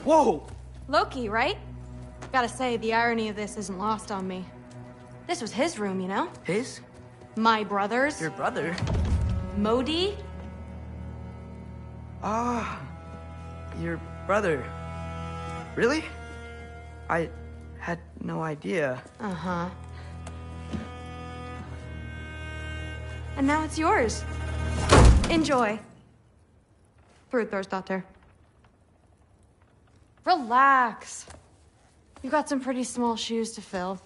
Whoa! Loki, right? Gotta say, the irony of this isn't lost on me. This was his room, you know? His? My brother's. Your brother? Modi? Ah, your brother. Really? I had no idea. Uh-huh. And now it's yours. Enjoy. Brudthorstdotter. Relax. You've got some pretty small shoes to fill.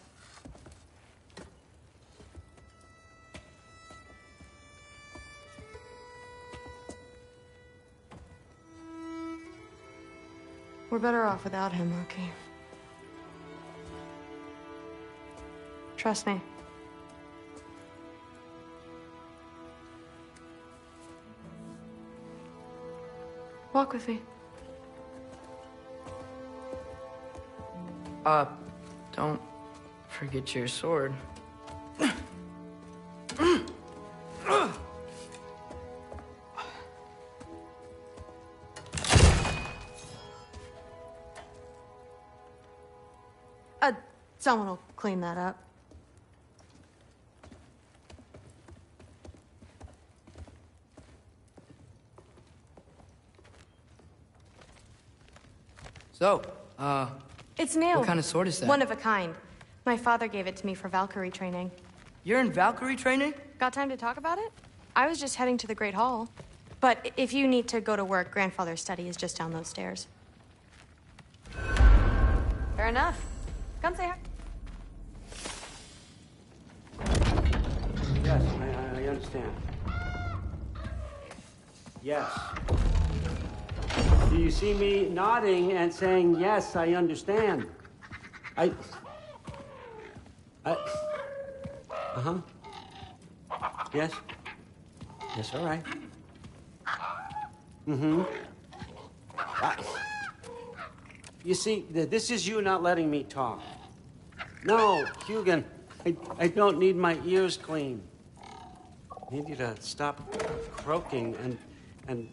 We're better off without him, Loki. Trust me. Walk with me. Don't forget your sword. Someone will clean that up. So, It's new. what kind of sword is that? One of a kind. My father gave it to me for Valkyrie training. You're in Valkyrie training? Got time to talk about it? I was just heading to the Great Hall. But if you need to go to work, Grandfather's study is just down those stairs. Fair enough. Come say hi. Yes, I understand. Yes. Do you see me nodding and saying, yes, I understand? Uh-huh. Yes? Yes, all right. Mm-hmm. You see, this is you not letting me talk. No, Hugin, I don't need my ears cleaned. I need you to stop croaking and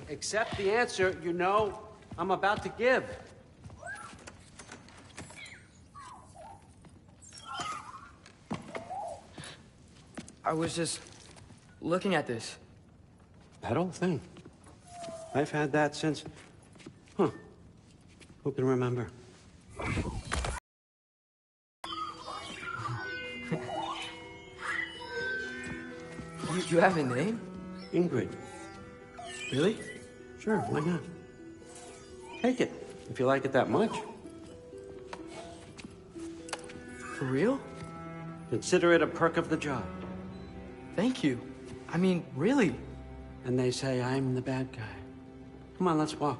accept the answer you know I'm about to give. I was just looking at this. That old thing. I've had that since... Huh. Who can remember? You have a name? Ingrid. Really? Sure, why not? Take it, if you like it that much. For real? Consider it a perk of the job. Thank you. I mean, really. And they say I'm the bad guy. Come on, let's walk.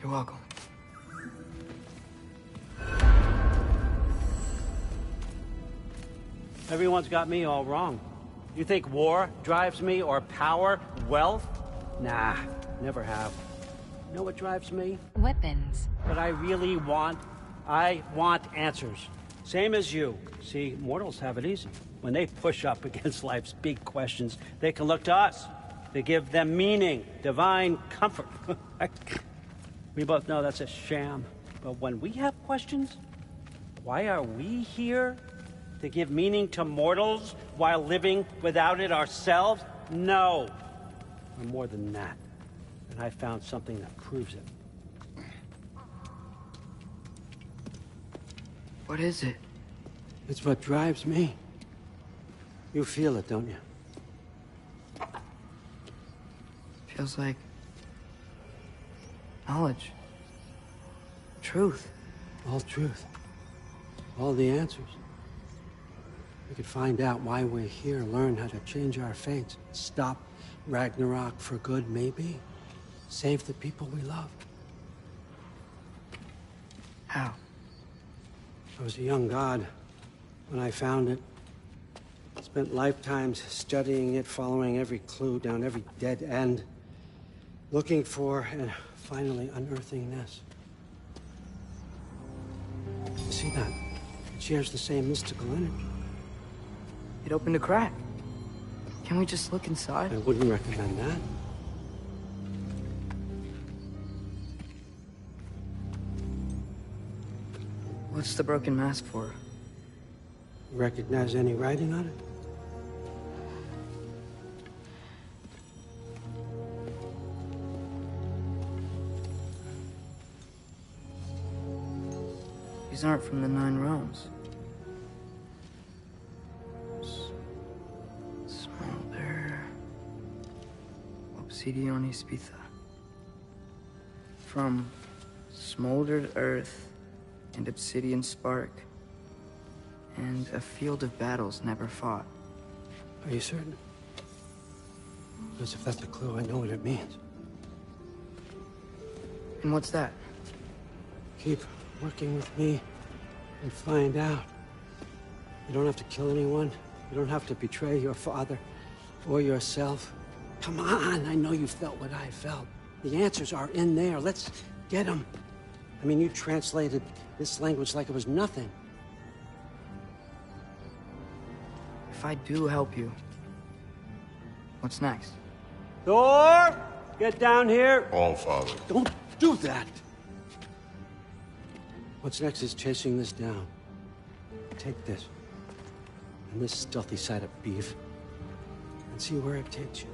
You're welcome. Everyone's got me all wrong. You think war drives me, or power, wealth? Nah, never have. You know what drives me? Weapons. What I really want? I want answers. Same as you. See, mortals have it easy. When they push up against life's big questions, they can look to us. They give them meaning, divine comfort. We both know that's a sham. But when we have questions, why are we here? To give meaning to mortals while living without it ourselves? No. We're more than that. And I found something that proves it. What is it? It's what drives me. You feel it, don't you? Feels like knowledge. Truth. All truth. All the answers. We could find out why we're here, learn how to change our fates, stop Ragnarok for good, maybe. Save the people we love. How? I was a young god when I found it. Spent lifetimes studying it, following every clue down every dead end, looking for and finally unearthing this. You see that? shares the same mystical energy. It opened a crack. Can we just look inside? I wouldn't recommend that. What's the broken mask for? Recognize any writing on it? These aren't from the Nine Realms. Smolder. Obsidian Spitha. From smoldered earth and obsidian spark. And a field of battles never fought. Are you certain? Because if that's a clue, I know what it means. And what's that? Keep working with me and find out. You don't have to kill anyone. You don't have to betray your father or yourself. Come on, I know you felt what I felt. The answers are in there. Let's get them. I mean, you translated this language like it was nothing. If I do help you, what's next? Thor! Get down here! All Father. Don't do that! What's next is chasing this down. Take this. And this stealthy side of beef. And see where it takes you.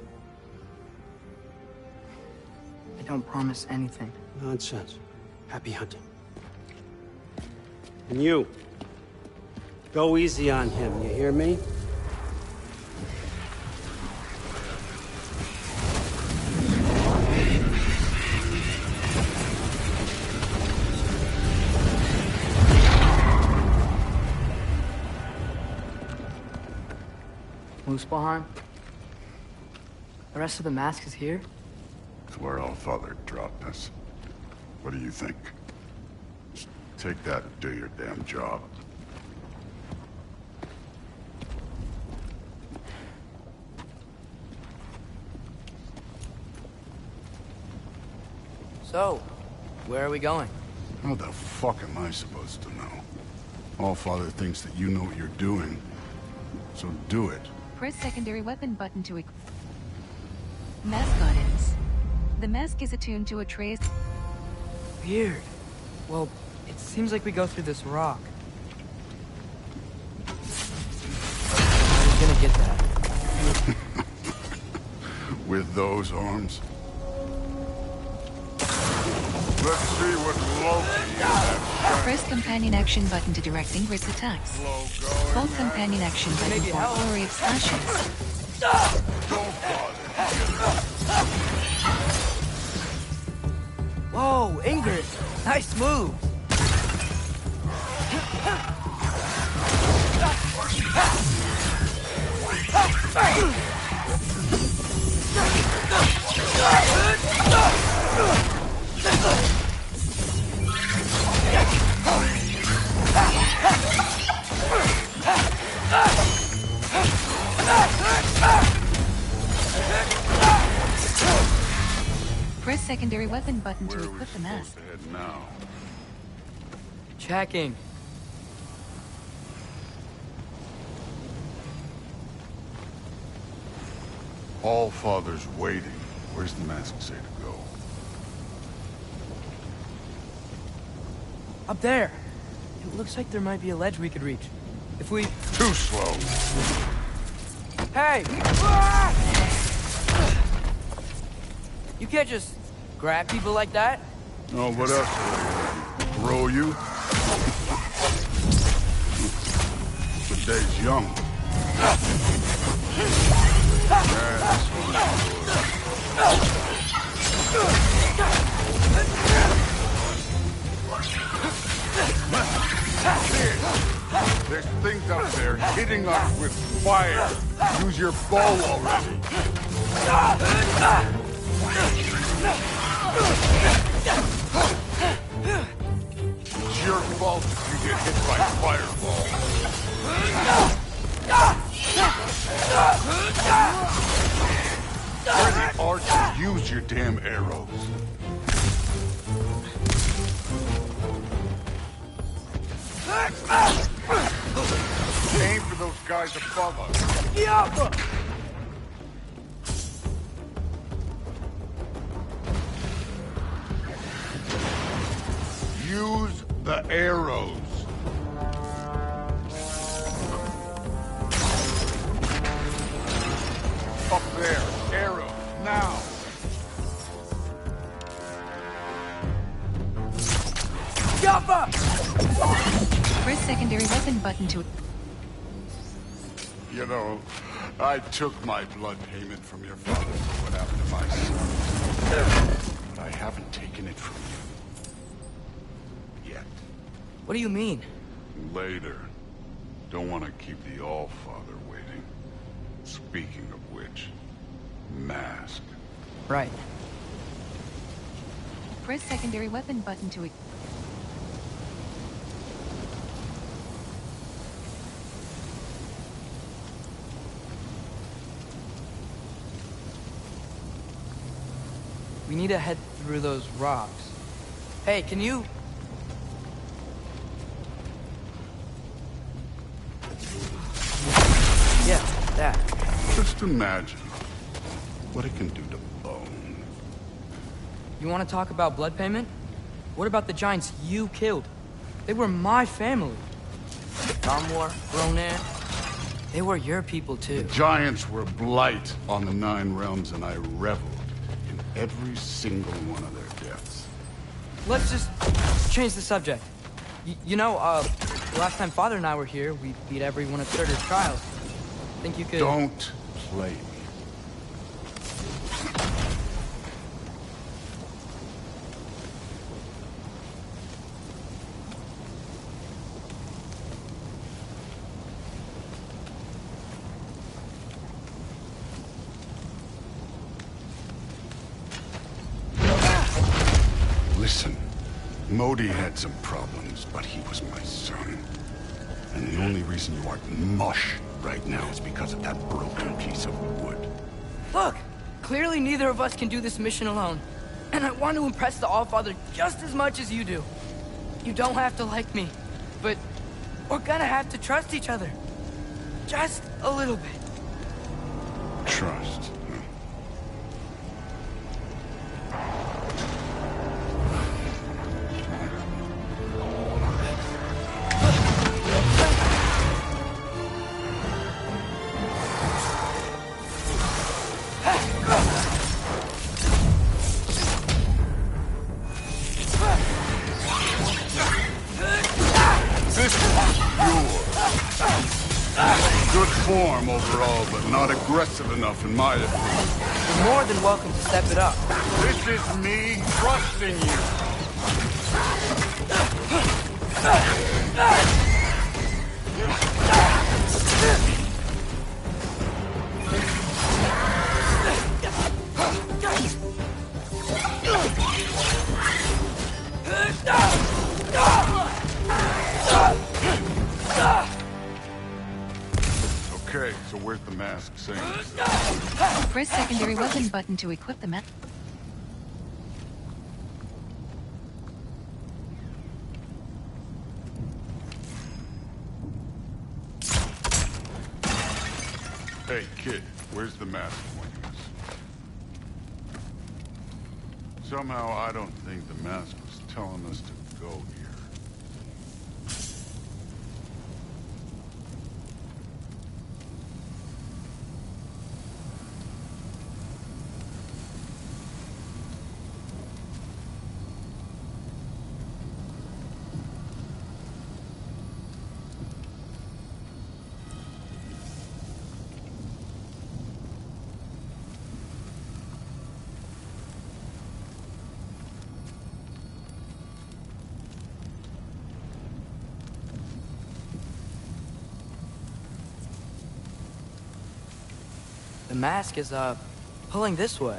I don't promise anything. Nonsense. Happy hunting. And you. Go easy on him, you hear me? Muspelheim? The rest of the mask is here? It's where All Father dropped us. What do you think? Just take that and do your damn job. So, where are we going? How the fuck am I supposed to know? All Father thinks that you know what you're doing, so do it. Press secondary weapon button to equip. Mask items. The mask is attuned to a trace. Weird. Well, it seems like we go through this rock. How are you gonna get that? With those arms. Let's see what Loki is. Press companion action button to direct Ingrid's attacks. Hold companion action button for a flurry of slashes. Whoa, Ingrid! Nice move! Press secondary weapon button to Where are we equip the mask. supposed to head now? Checking. All Father's waiting. Where's the mask say to go? Up there. It looks like there might be a ledge we could reach. If we... Too slow. Hey! You can't just grab people like that. Oh, what else? Throw you? The day's young. There's things up there hitting us with fire. Use your bow already. It's your fault if you get hit by fireball. Where the archers use your damn arrows. Aim for those guys above us. Use the arrows. Up there, arrows, now. Press secondary weapon button to... You know, I took my blood payment from your father for what happened to my son. But I haven't taken it from you. Yet. What do you mean? Later. Don't want to keep the All-Father waiting. Speaking of which, mask. Right. Press secondary weapon button to... We need to head through those rocks. Hey, can you... Yeah, that. Just imagine what it can do to bone. You want to talk about blood payment? What about the giants you killed? They were my family. Gamor, Ronan, they were your people too. The giants were blight on the Nine Realms, and I reveled in every single one of their deaths. Let's just change the subject. You know, the last time Father and I were here, we beat every one of Surtur's trials. Think you could... Don't play me. Listen, Modi had some problems, but he was my son. And the only reason you aren't mush right now is because of that broken piece of wood. Look! Clearly neither of us can do this mission alone. And I want to impress the Allfather just as much as you do. You don't have to like me, but we're gonna have to trust each other. Just a little bit. Trust. Good form overall, but not aggressive enough in my opinion. You're more than welcome to step it up. This is me trusting you. Okay, so where's the mask saying? Press secondary weapon button to equip the mask. Hey, kid, where's the mask pointing us? Somehow I don't think the mask was telling us to go here. The mask is, pulling this way.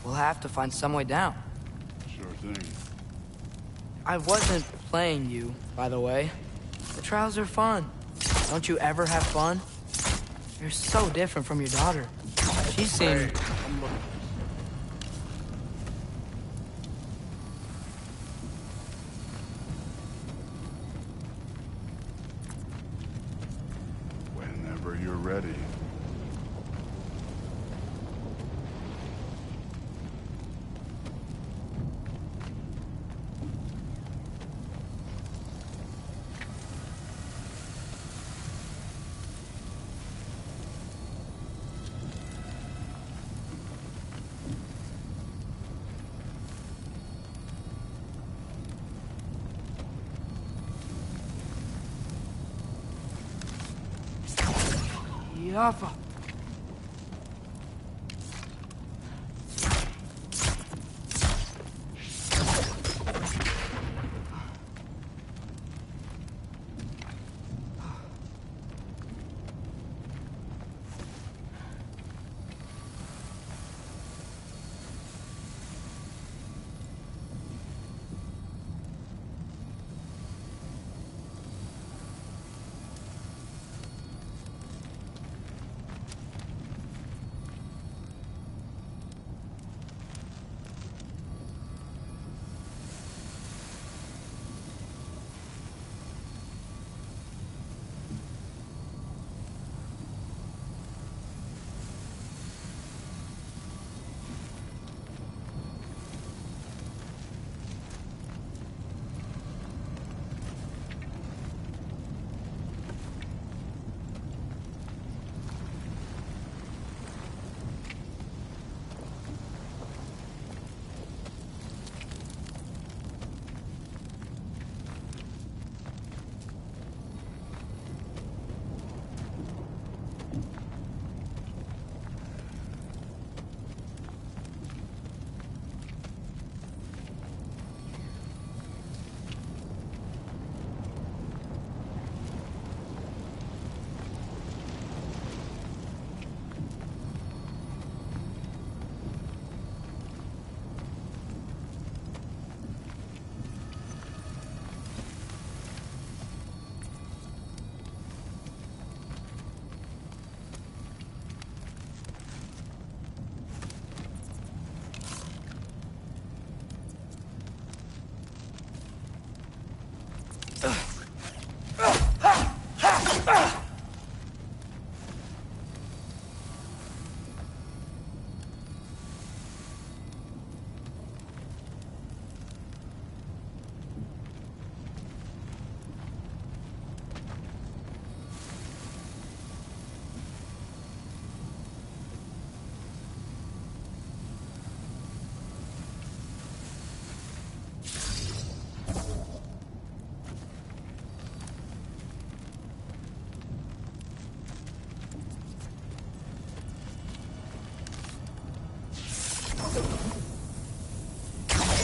We'll have to find some way down. Sure thing. I wasn't playing you, by the way. The trials are fun. Don't you ever have fun? You're so different from your daughter. She seemed... ready. Yaffa.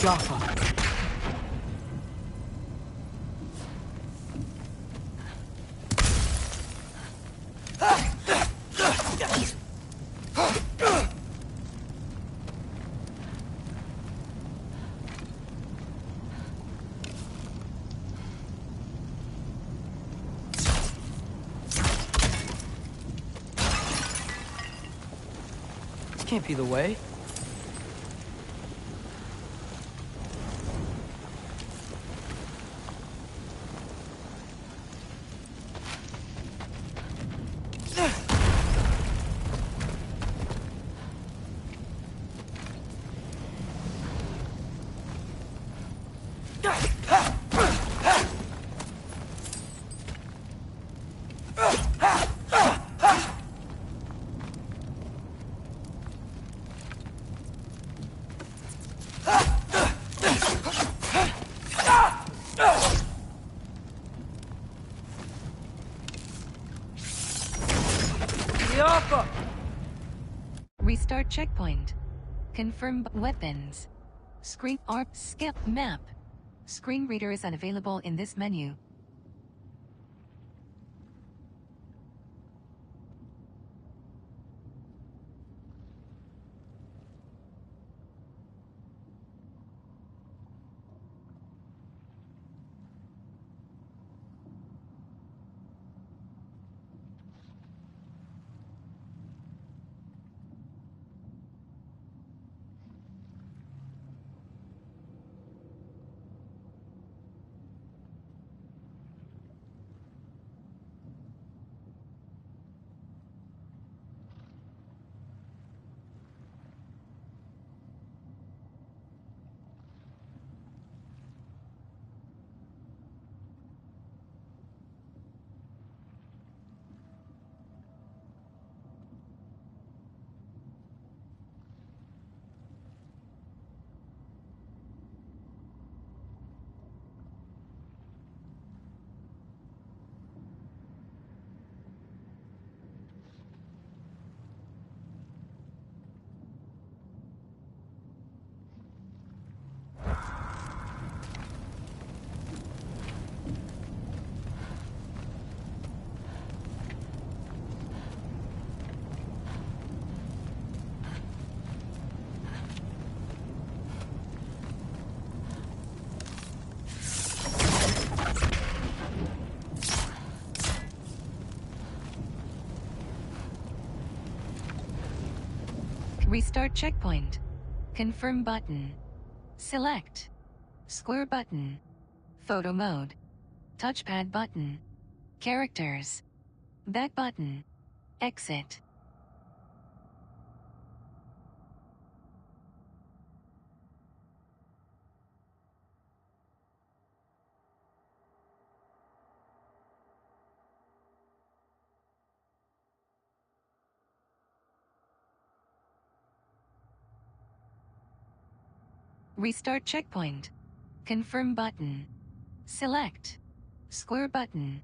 Jaffa. This can't be the way. Restart checkpoint. Confirm weapons. Screen ARP skip map. Screen reader is unavailable in this menu. Restart checkpoint. Confirm button. Select. Square button. Photo mode. Touchpad button. Characters. Back button. Exit. Restart checkpoint. Confirm button. Select. Square button.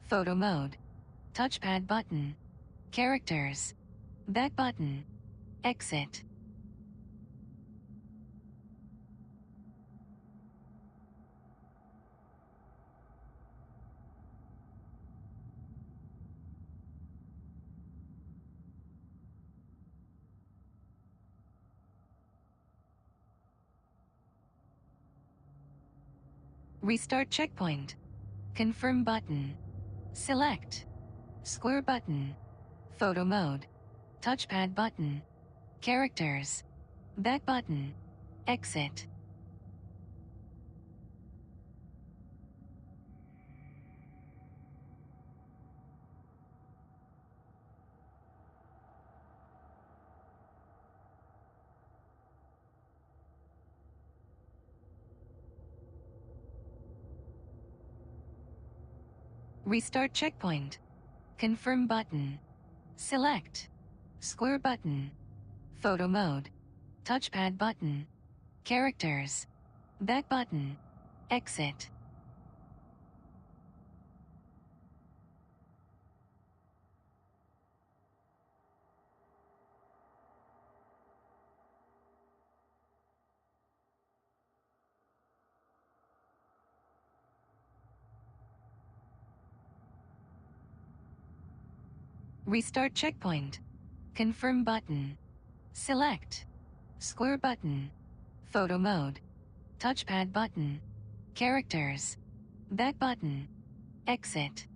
Photo mode. Touchpad button. Characters. Back button. Exit. Restart checkpoint. Confirm button. Select. Square button. Photo mode. Touchpad button. Characters. Back button. Exit. Restart checkpoint. Confirm button. Select. Square button. Photo mode. Touchpad button. Characters. Back button. Exit. Restart checkpoint. Confirm button. Select. Square button. Photo mode. Touchpad button. Characters. Back button. Exit.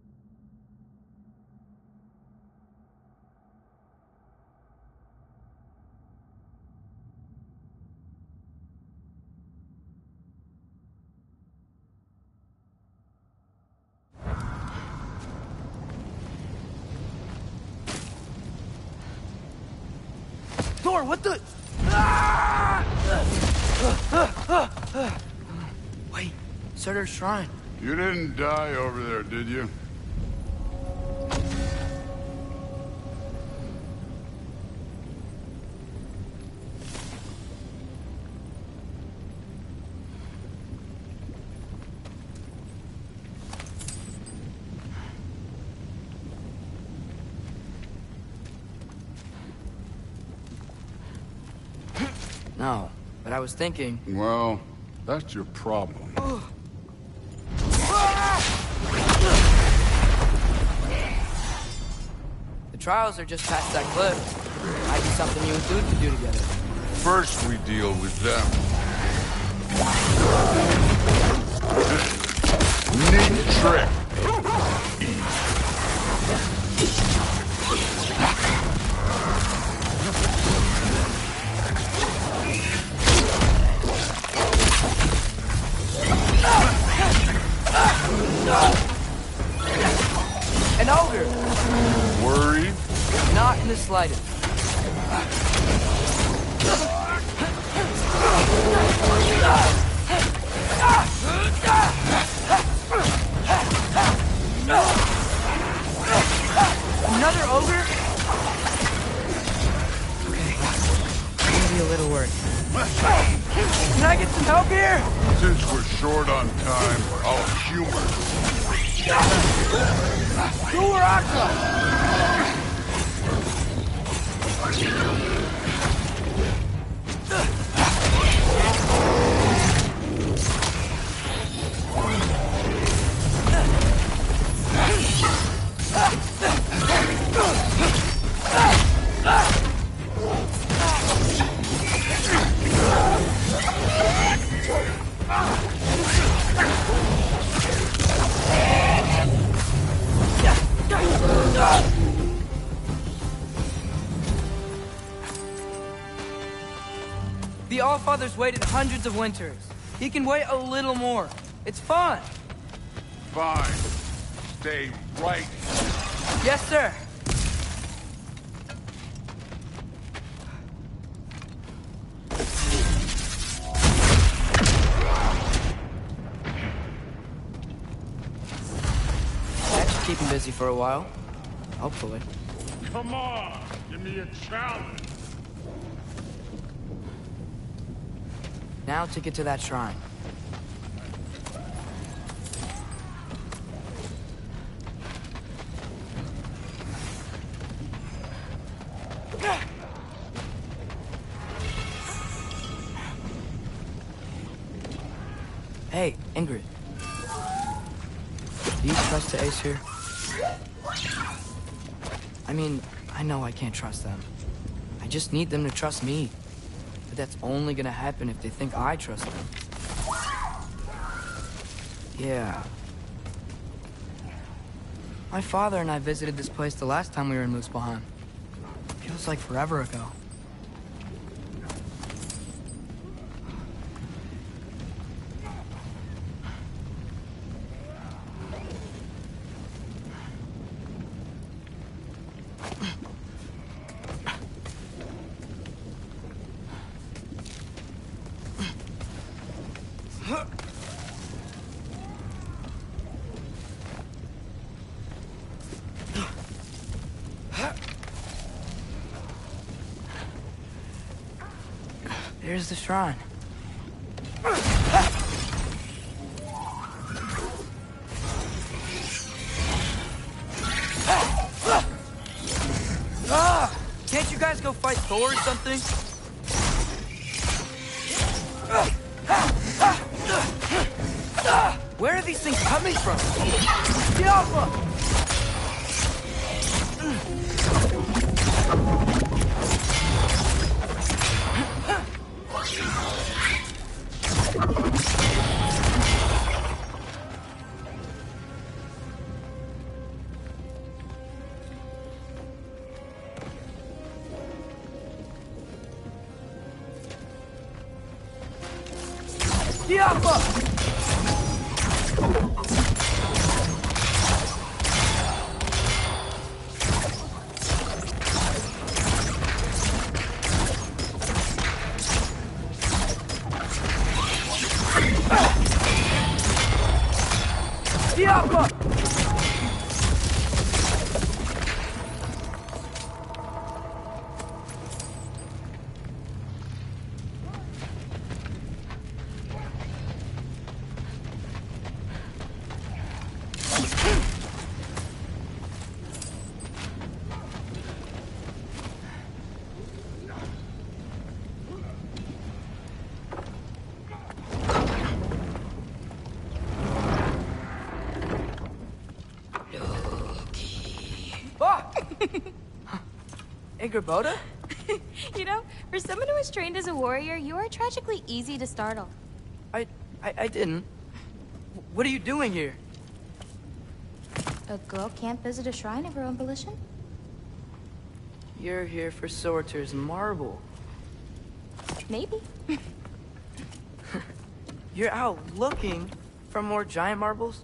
Thor, what the? Ah! Wait, Surtur's shrine. You didn't die over there, did you? No, but I was thinking... Well, that's your problem. The trials are just past that cliff. Might be something you and Dude could do together. First, we deal with them. Neat trick. An ogre! Worried? Not in the slightest. Another ogre? Okay. Maybe a little work. Can I get some help here? Since we're short on time, I'll humor. Allfather's waited hundreds of winters. He can wait a little more. It's fun. Fine. Stay right. Yes, sir. That should keep him busy for a while. Hopefully. Come on, give me a challenge. Now to get to that shrine. Hey, Ingrid. Do you trust the Ace here? I mean, I know I can't trust them. I just need them to trust me. But that's only gonna happen if they think I trust them. Yeah. My father and I visited this place the last time we were in Muspelheim. Feels like forever ago. There's the shrine. Can't you guys go fight Thor or something? Where are these things coming from? Get off! Ingrid? You know, for someone who was trained as a warrior, you are tragically easy to startle. I didn't. What are you doing here? A girl can't visit a shrine of her own volition? You're here for Sorter's marble. Maybe. You're out looking for more giant marbles?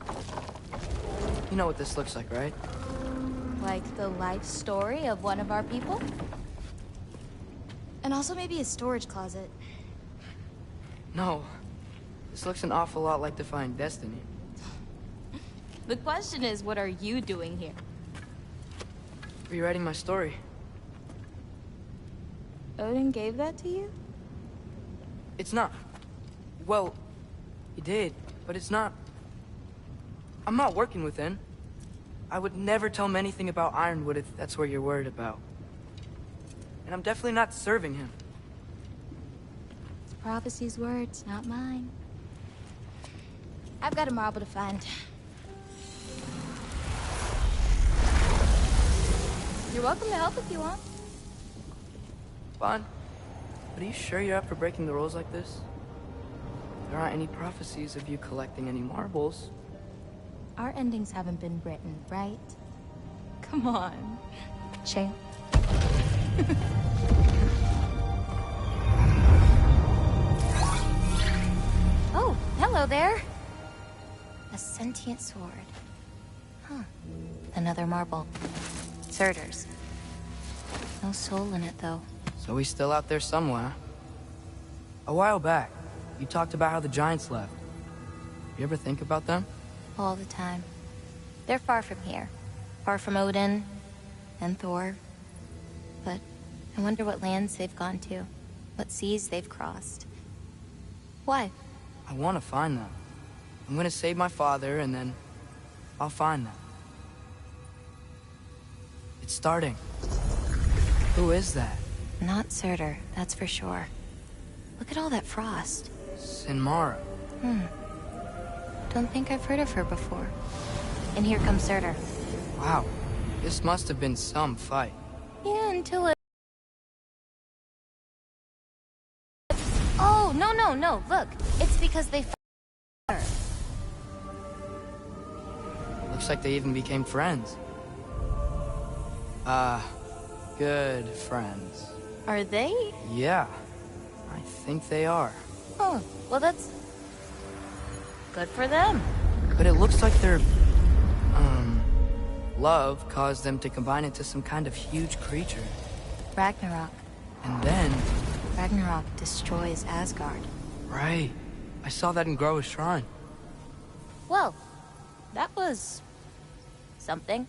You know what this looks like, right? Like the life story of one of our people? And also maybe a storage closet. No. This looks an awful lot like Defying Destiny. The question is, what are you doing here? Rewriting my story. Odin gave that to you? It's not... Well, he did, but it's not... I'm not working with him. I would never tell him anything about Ironwood if that's what you're worried about. And I'm definitely not serving him. It's prophecy's words, not mine. I've got a marble to find. You're welcome to help if you want. Fine. But are you sure you're up for breaking the rules like this? There aren't any prophecies of you collecting any marbles. Our endings haven't been written, right? Come on, champ. hello there. A sentient sword. Huh. Another marble. Surtur's. No soul in it, though. So he's still out there somewhere. A while back, you talked about how the giants left. You ever think about them? All the time. They're far from here. Far from Odin and Thor. But I wonder what lands they've gone to. What seas they've crossed. Why? I want to find them. I'm gonna save my father, and then I'll find them. It's starting. Who is that? Not Surtur, that's for sure. Look at all that frost. Sinmara. Don't think I've heard of her before. And here comes Surtur. Wow. This must have been some fight. Yeah, until it... Oh, no. Look, it's because they her. Looks like they even became friends. Good friends. Are they? Yeah, I think they are. Oh, well that's... good for them. But it looks like their, love caused them to combine into some kind of huge creature. Ragnarok. And then... Ragnarok destroys Asgard. Right. I saw that in Groa's shrine. Well, that was... something.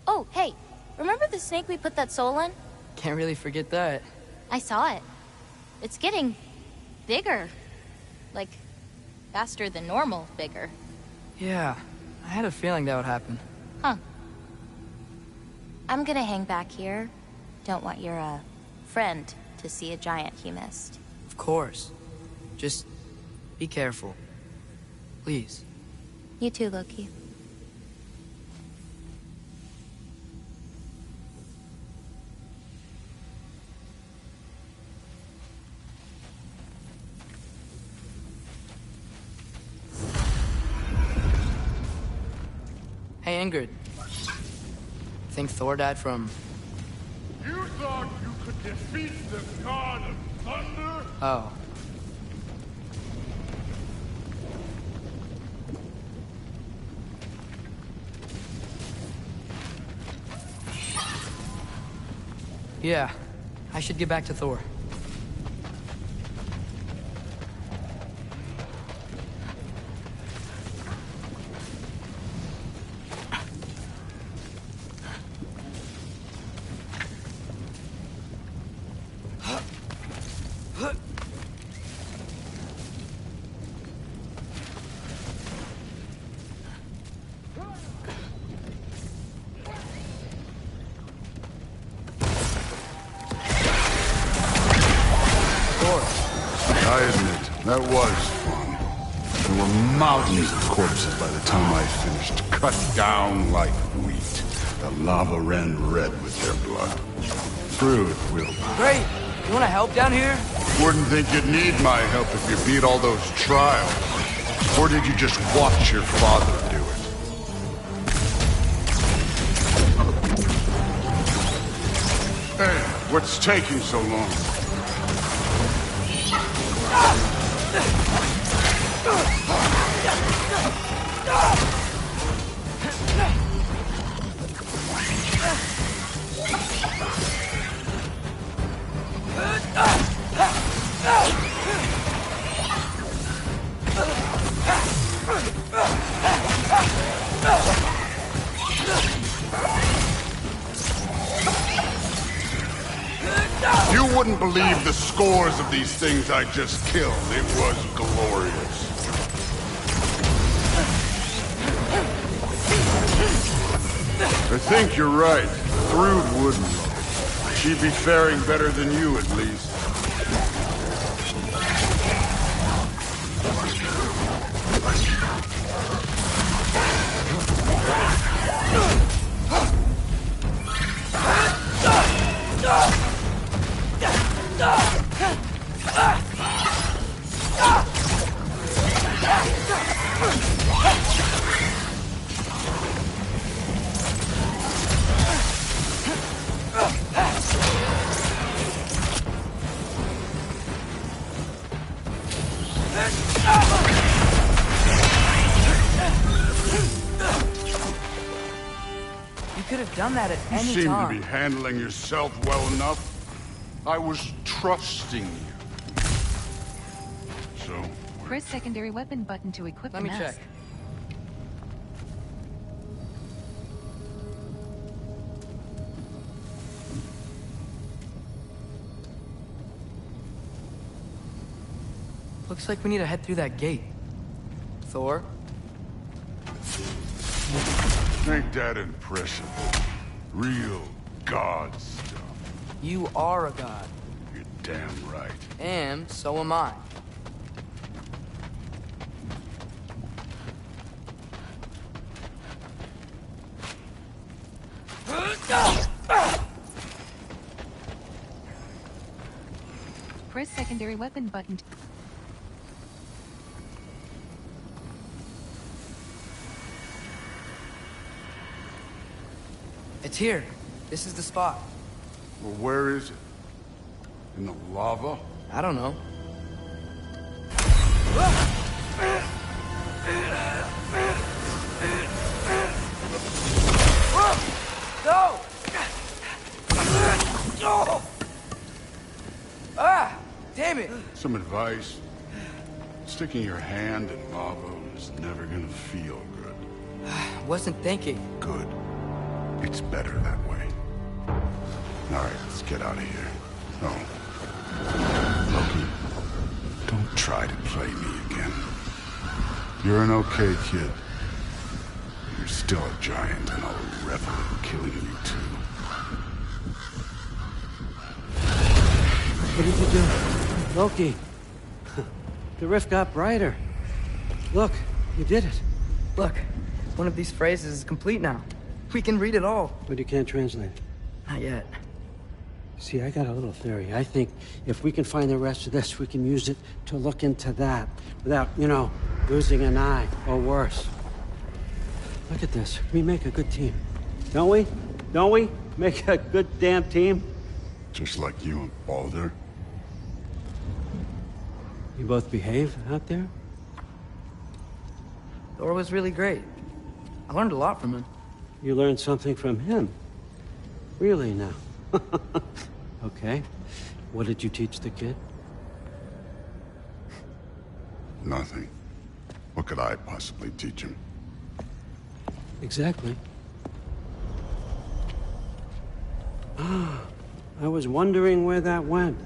Oh, hey, remember the snake we put that soul in? Can't really forget that. I saw it. It's getting... bigger. Like, faster than normal bigger. Yeah, I had a feeling that would happen. Huh. I'm gonna hang back here. Don't want your, friend to see a giant he missed. Of course. Just be careful. Please. You too, Loki. Hey, Ingrid. Think Thor died from... You thought you could defeat the god of thunder? Oh. Yeah, I should get back to Thor. I admit, that was fun. There were mountains of corpses by the time I finished, cut down like wheat. The lava ran red with their blood. Through it will be. Great! You wanna help down here? Wouldn't think you'd need my help if you beat all those trials. Or did you just watch your father do it? Hey, what's taking so long? You wouldn't believe the scores of these things I just killed. It was glorious. I think you're right. Thrud wouldn't. She'd be faring better than you, at least. You could have done that at You any seem time. to be handling yourself well enough. I was trusting you. So, Press secondary weapon button to equip Let the me mask. check. Looks like we need to head through that gate. Thor? ain't that impressive. Real god stuff. You are a god. You're damn right. And so am I. Press secondary weapon button. It's here. This is the spot. Well, where is it? In the lava? I don't know. No! Ah! Damn it! Some advice. Sticking your hand in lava is never gonna feel good. Wasn't thinking. Good. It's better that way. All right, let's get out of here. Oh. Loki, don't try to play me again. You're an okay kid. You're still a giant, and I'll revel in killing you too. What did you do? Loki. The rift got brighter. Look, you did it. Look, one of these phrases is complete now. We can read it all. But you can't translate. Not yet. See, I got a little theory. I think if we can find the rest of this, we can use it to look into that without, losing an eye or worse. Look at this. We make a good team. Don't we? Don't we? Make a good damn team? Just like you and Baldur. You both behave out there? Thor was really great. I learned a lot from him. You learned something from him? Really now? Okay. What did you teach the kid? Nothing. What could I possibly teach him? Exactly. I was wondering where that went.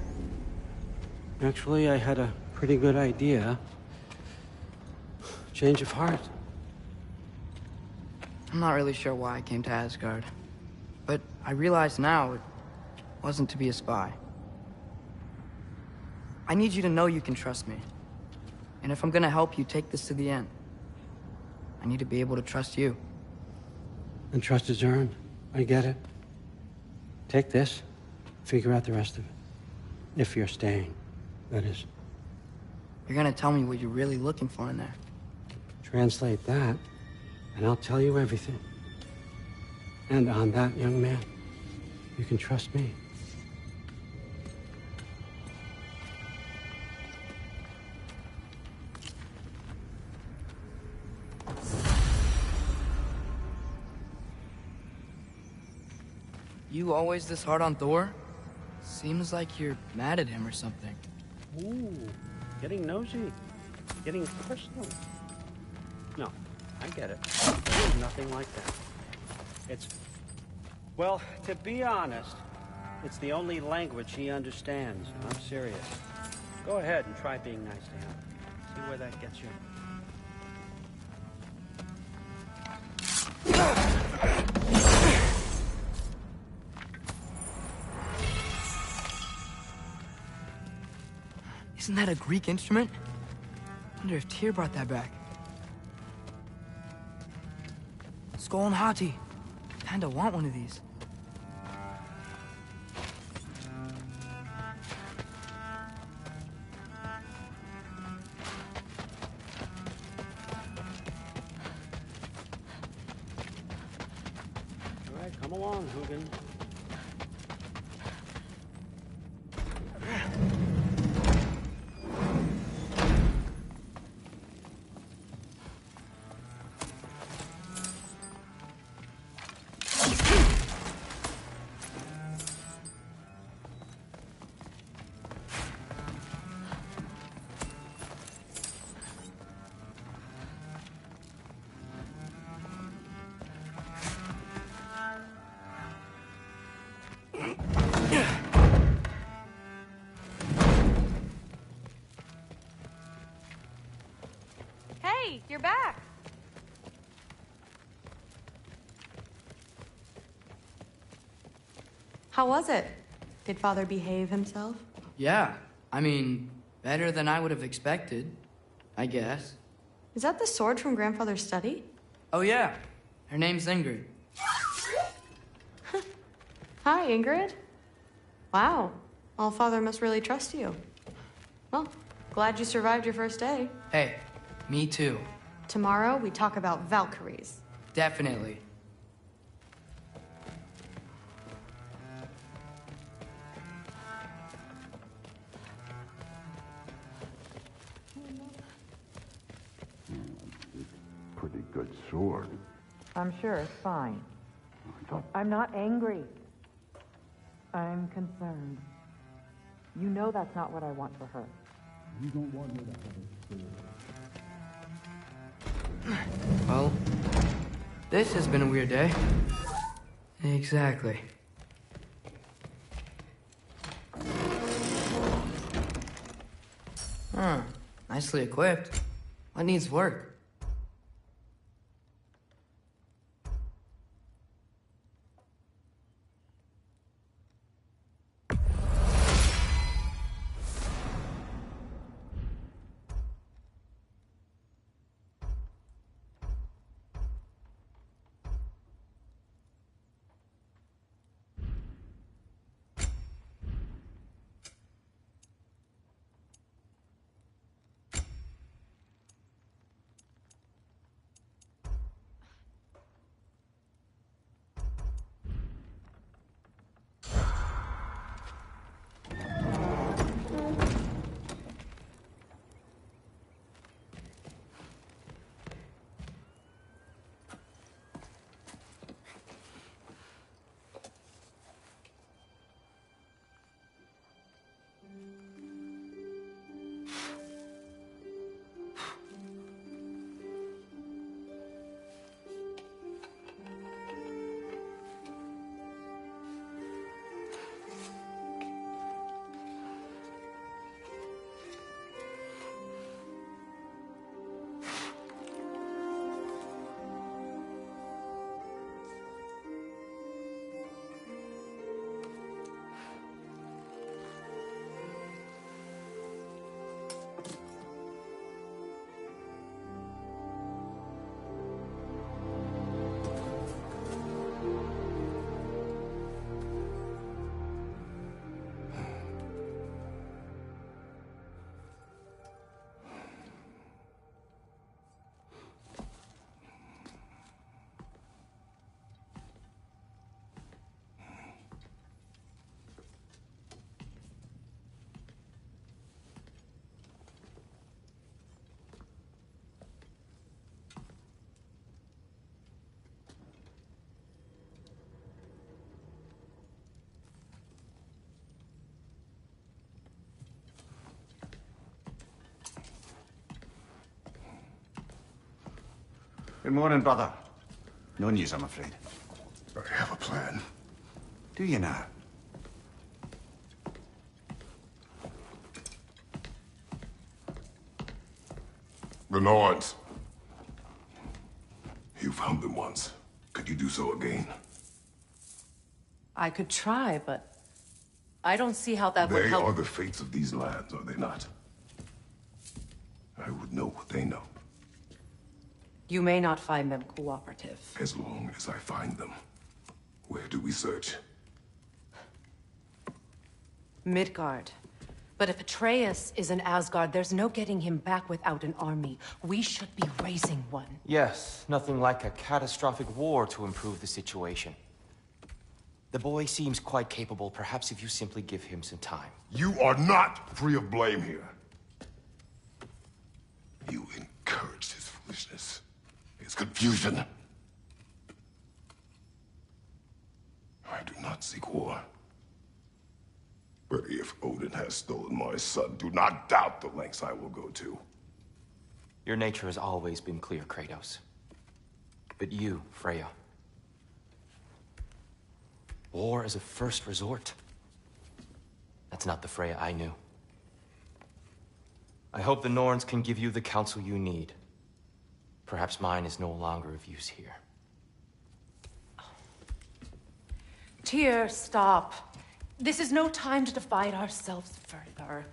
Actually, I had a pretty good idea. Change of heart. I'm not really sure why I came to Asgard. But I realize now it wasn't to be a spy. I need you to know you can trust me. And if I'm gonna help you take this to the end, I need to be able to trust you. And trust is earned. I get it. Take this. Figure out the rest of it. If you're staying, that is. You're gonna tell me what you're really looking for in there. Translate that, and I'll tell you everything. And on that, young man, you can trust me. You always this hard on Thor? Seems like you're mad at him or something. Ooh, getting nosy. Getting personal. No, I get it. There's nothing like that. It's... Well, to be honest, it's the only language he understands. I'm serious. Go ahead and try being nice to him. See where that gets you. Isn't that a Greek instrument? Wonder if Tyr brought that back. Skull and Hati. Kinda want one of these. All right, come along, Hugin. Hey, you're back. How was it? Did Father behave himself? Yeah, I mean, better than I would have expected, I guess. Is that the sword from Grandfather's study? Oh yeah, her name's Ingrid. Hi, Ingrid. Wow, All-Father must really trust you. Well, glad you survived your first day. Hey, me too. Tomorrow, we talk about Valkyries. Definitely. Pretty good sword. I'm sure it's fine. I'm not angry. I'm concerned. You know that's not what I want for her. You don't want me to have a sword. Well, this has been a weird day. Exactly. Huh. Nicely equipped. What needs work? Good morning, brother. No news, I'm afraid. I have a plan. Do you now? The Norns. You found them once. Could you do so again? I could try, but I don't see how that would They help. are the fates of these lands, are they not? I would know what they know, You may not find them cooperative. as long as I find them. Where do we search? Midgard. But if Atreus is in Asgard, there's no getting him back without an army. We should be raising one. Yes, nothing like a catastrophic war to improve the situation. The boy seems quite capable. Perhaps if you simply give him some time. You are not free of blame here. You encouraged his foolishness, his confusion. I do not seek war. But if Odin has stolen my son, do not doubt the lengths I will go to. Your nature has always been clear, Kratos. But you, Freya. War is a first resort. That's not the Freya I knew. I hope the Norns can give you the counsel you need. Perhaps mine is no longer of use here. Tyr, stop. This is no time to divide ourselves further.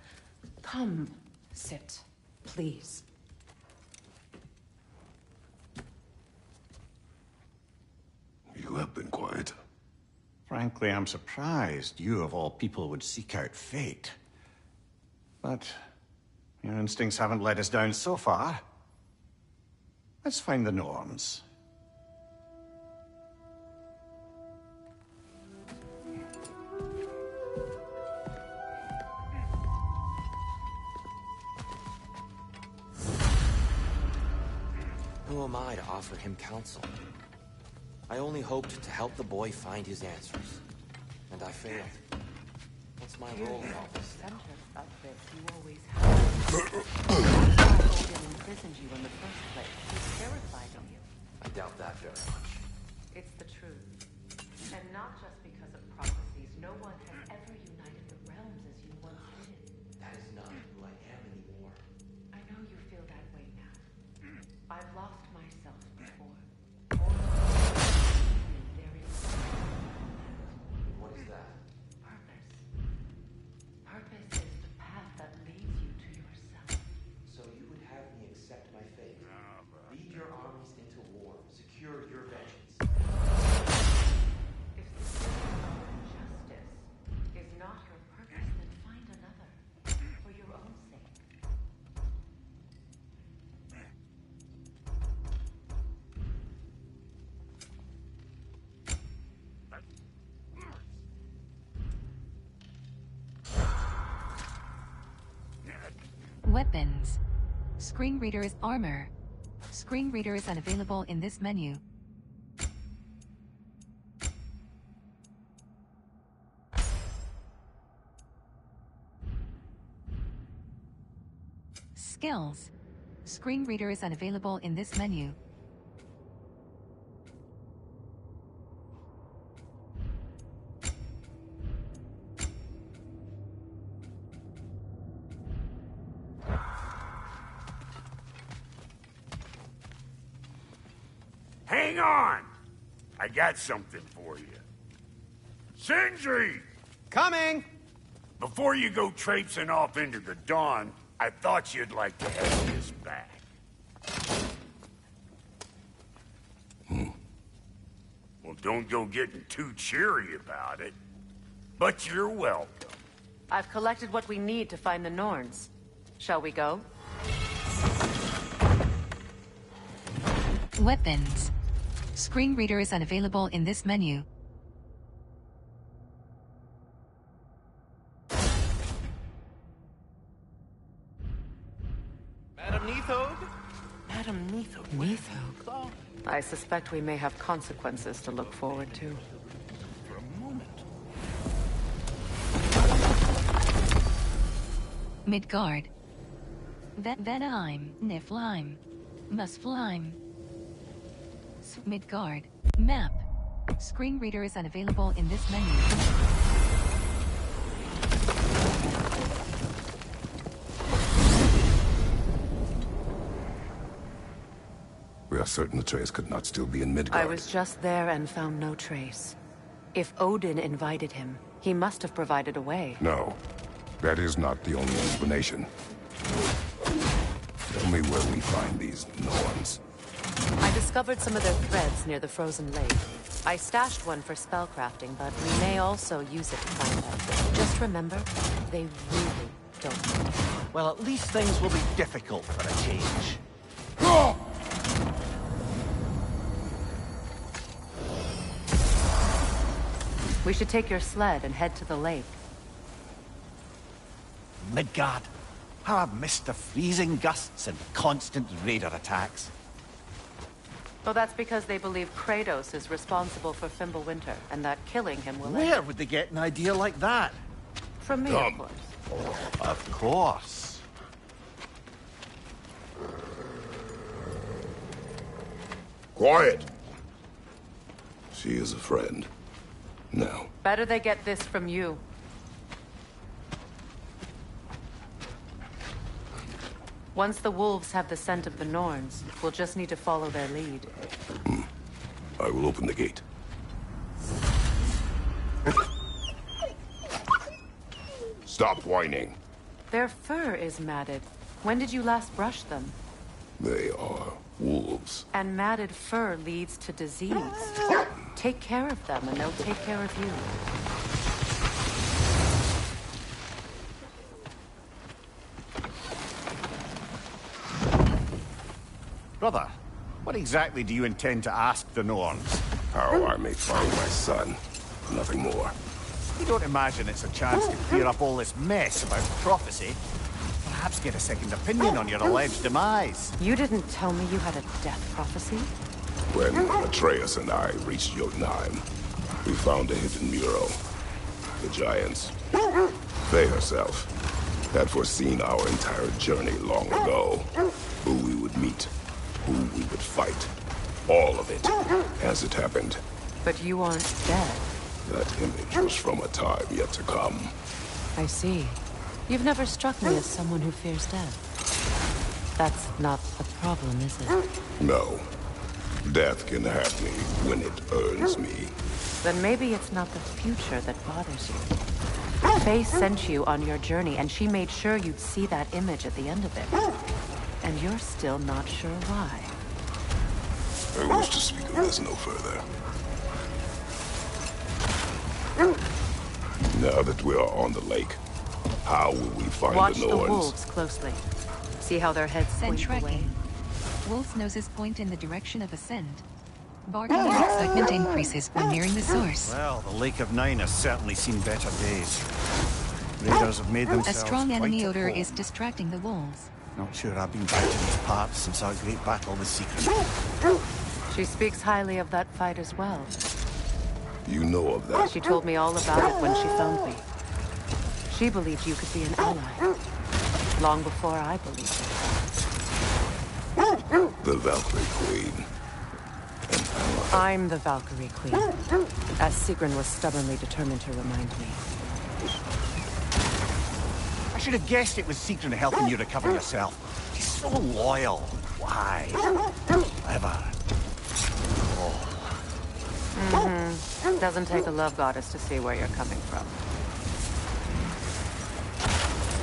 Come, sit, please. You have been quiet. Frankly, I'm surprised you, of all people, would seek out fate. But your instincts haven't let us down so far. Let's find the Norns. Who am I to offer him counsel? I only hoped to help the boy find his answers. And I failed. What's my role in all this? Center of this, you always have. Odin imprisoned you in the first place. He's terrified of you. I doubt that very much. It's the truth. And not just because of prophecies. No one has ever united the realms as you once did. That is not who I am anymore. I know you feel that way now. I've lost myself before. There is What is that? purpose. Purpose is the path that leads you to yourself. So you would have me accept my fate? Lead your armies into war. Secure your vengeance. If the pursuit of justice is not your purpose, then find another. For your own sake. Weapons. Screen reader's armor. Screen reader is unavailable in this menu. Skills. Screen reader is unavailable in this menu. Hang on! I got something for you. Sindri! Coming! Before you go traipsing off into the dawn, I thought you'd like to have this back. Well, don't go getting too cheery about it. But you're welcome. I've collected what we need to find the Norns. Shall we go? Weapons. Screen reader is unavailable in this menu. Madam Neathog? Madam Neathog? Neathog? I suspect we may have consequences to look forward to. For a moment. Midgard. Venheim. Niflheim. Muspelheim. Midgard. Map. Screen reader is unavailable in this menu. We are certain the trace could not still be in Midgard. I was just there and found no trace. If Odin invited him, he must have provided a way. No, that is not the only explanation. Tell me where we find these Norns. I discovered some of their threads near the frozen lake. I stashed one for spellcrafting, but we may also use it to find them. Just remember, they really don't know. Well, at least things will be difficult for a change. We should take your sled and head to the lake. Midgard. How I've missed the freezing gusts and constant raider attacks. Well, that's because they believe Kratos is responsible for Fimbulwinter, and that killing him will Where end. would they get an idea like that? From me, Come. of course. Of course. Quiet! She is a friend. Now, Better they get this from you. Once the wolves have the scent of the Norns, we'll just need to follow their lead. I will open the gate. Stop whining. Their fur is matted. When did you last brush them? They are wolves. And matted fur leads to disease. Take care of them, and they'll take care of you. Brother, what exactly do you intend to ask the Norns? How I may find my son. Nothing more. You don't imagine it's a chance to clear up all this mess about prophecy? Perhaps get a second opinion on your alleged demise. You didn't tell me you had a death prophecy? When Atreus and I reached Jotunheim, we found a hidden mural. The giants, they herself, had foreseen our entire journey long ago. Who we would meet, who we would fight. All of it, as it happened. But you aren't dead. That image was from a time yet to come. I see. You've never struck me as someone who fears death. That's not a problem, is it? No. Death can have me when it earns me. Then maybe it's not the future that bothers you. Faye sent you on your journey, and she made sure you'd see that image at the end of it. And you're still not sure why. I wish to speak of this no further. Now that we are on the lake, how will we find Watch the the Norns? wolves closely. See how their heads Scent point away. tracking. Wolves' noses point in the direction of a scent. Barking and excitement increases when nearing the source. Well, the Lake of Nine has certainly seen better days. Raiders have made A themselves strong enemy quite at odor home. is distracting the wolves. Not sure I've been back to these parts since our great battle with Secret. She speaks highly of that fight as well. You know of that. She told me all about it when she found me. She believed you could be an ally. Long before I believed it. The Valkyrie Queen. I'm the Valkyrie Queen, as Sigrun was stubbornly determined to remind me. I should have guessed it was Secret helping you recover yourself. She's so loyal. Why? Clever. Doesn't take a love goddess to see where you're coming from.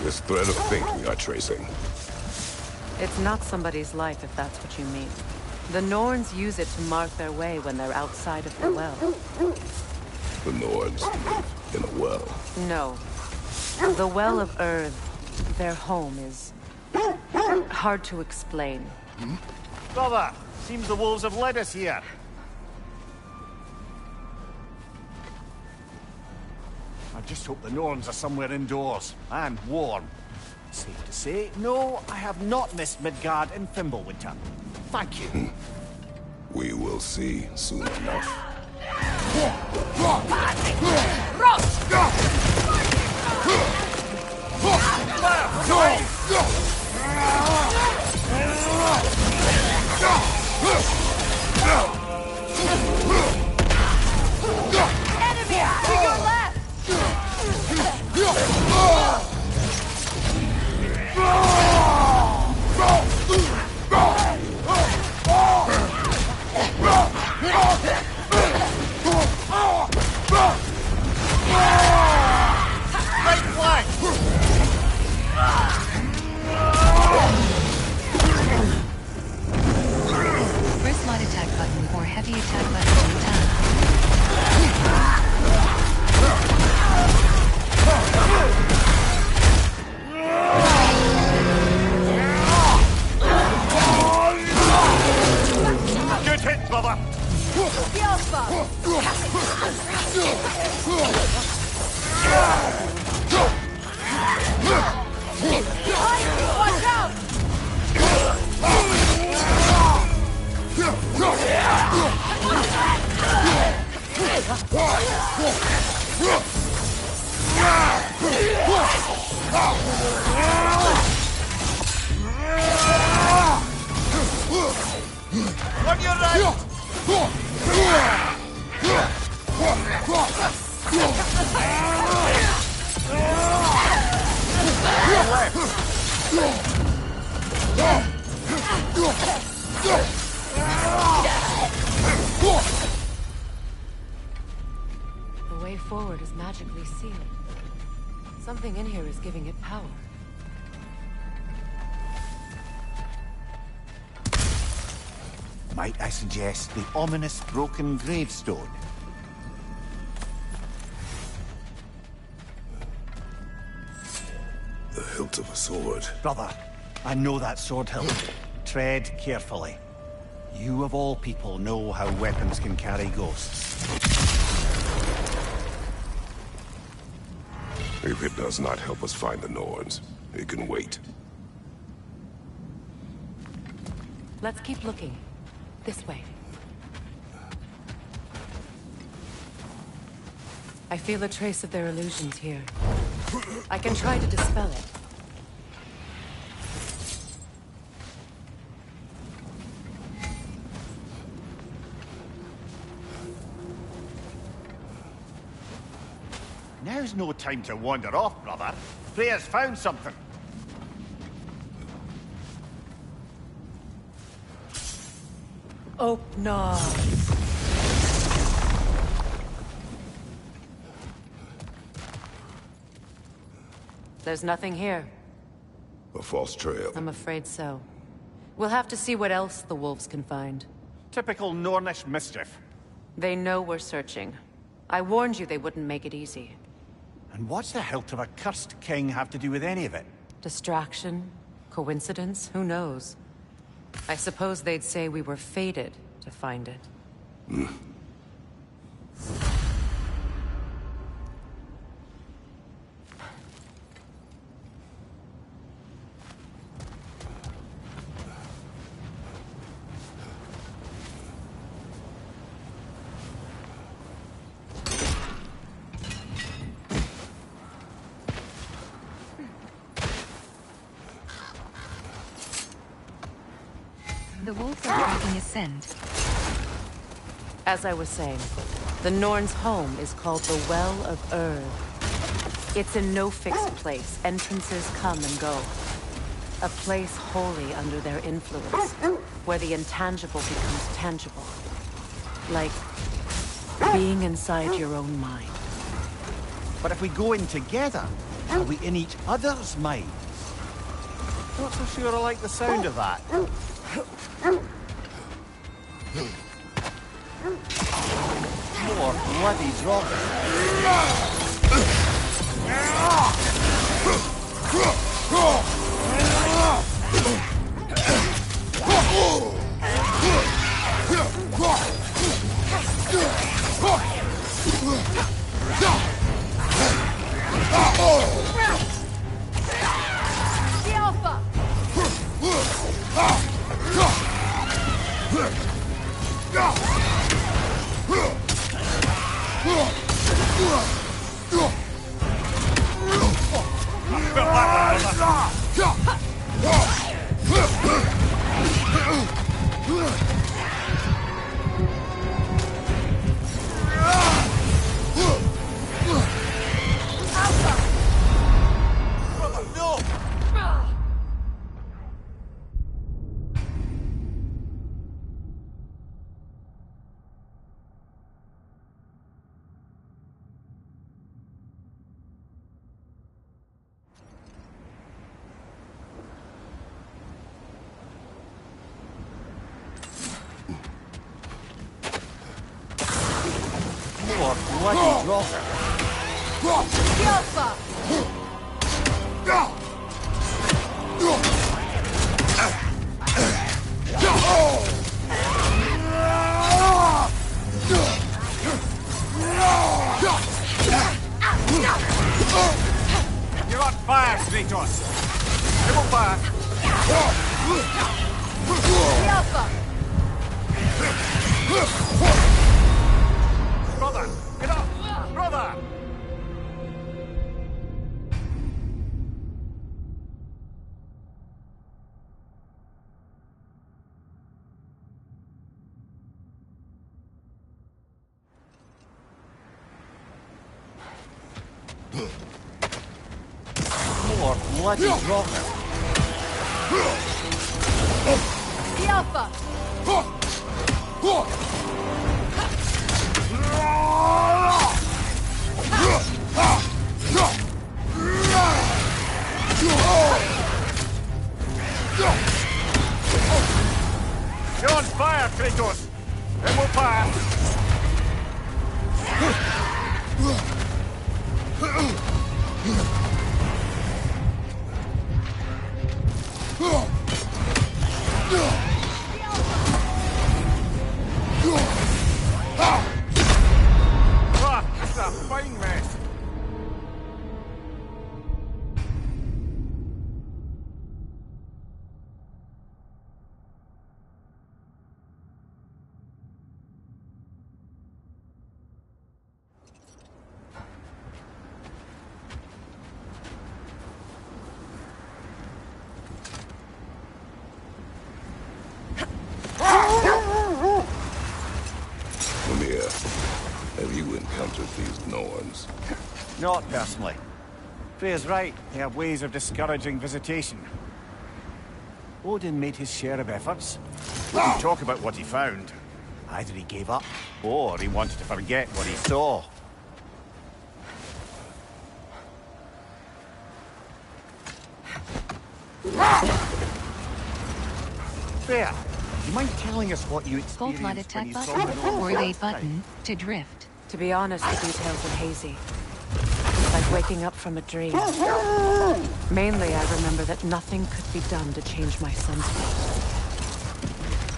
This thread of fate we are tracing. It's not somebody's life, if that's what you mean. The Norns use it to mark their way when they're outside of the well. The Norns live in a well. No. The Well of Earth, their home, is hard to explain. Brother, seems the wolves have led us here. I just hope the Norns are somewhere indoors and warm. Safe to say, no, I have not missed Midgard and Fimbulwinter. Thank you. We will see soon enough. Enemy! To your left! Right flank! Press light attack button or heavy attack button to attack. Good hit, brother! Watch out! On your right! The way forward is magically sealed. Something in here is giving it power. Might I suggest the ominous broken gravestone? The hilt of a sword. Brother, I know that sword hilt. Tread carefully. You of all people know how weapons can carry ghosts. If it does not help us find the Norns, it can wait. Let's keep looking. This way. I feel a trace of their illusions here. I can try to dispel it. Now's no time to wander off, brother. Freya's found something. Oh, no. There's nothing here. A false trail. I'm afraid so. We'll have to see what else the wolves can find. Typical Nornish mischief. They know we're searching. I warned you they wouldn't make it easy. And what's the hilt of a cursed king have to do with any of it? Distraction? Coincidence? Who knows? I suppose they'd say we were fated to find it. The wolves are tracking a scent. As I was saying, the Norns' home is called the Well of Ur. It's in no fixed place. Entrances come and go. A place wholly under their influence, where the intangible becomes tangible. Like being inside your own mind. But if we go in together, are we in each other's minds? Not so sure I like the sound of that. More bloody drop. The Alpha! More bloody drop. The Alpha! You're on fire, Kratos. Come back. The Alpha! Brother, get up! Brother! More bloody drop. You're on fire, Kratos! It will pass! This is a fine mess. Mimir, have you encountered these Norns? Not personally. Freya's right. They have ways of discouraging visitation. Odin made his share of efforts. We can talk about what he found. Either he gave up, or he wanted to forget what he saw. Freya, do you mind telling us what you experienced Gold-light when attack you saw button the North or the last time? button to drift. To be honest, the details are hazy. It's like waking up from a dream. Mainly, I remember that nothing could be done to change my son's fate.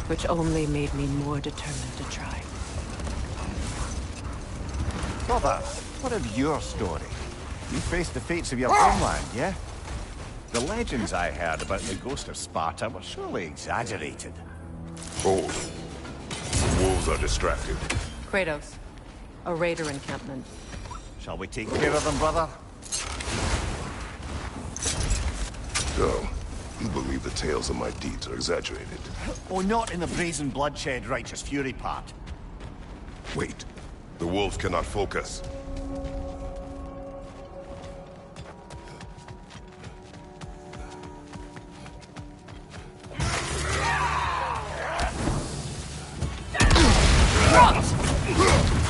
Which only made me more determined to try. Brother, what of your story? You faced the fates of your homeland, yeah? The legends I heard about the ghost of Sparta were surely exaggerated. Hold. The wolves are distracted. Kratos, a raider encampment. Shall we take care of them, brother? So, you believe the tales of my deeds are exaggerated? Oh, not in the brazen bloodshed righteous fury part. Wait. The wolves cannot focus.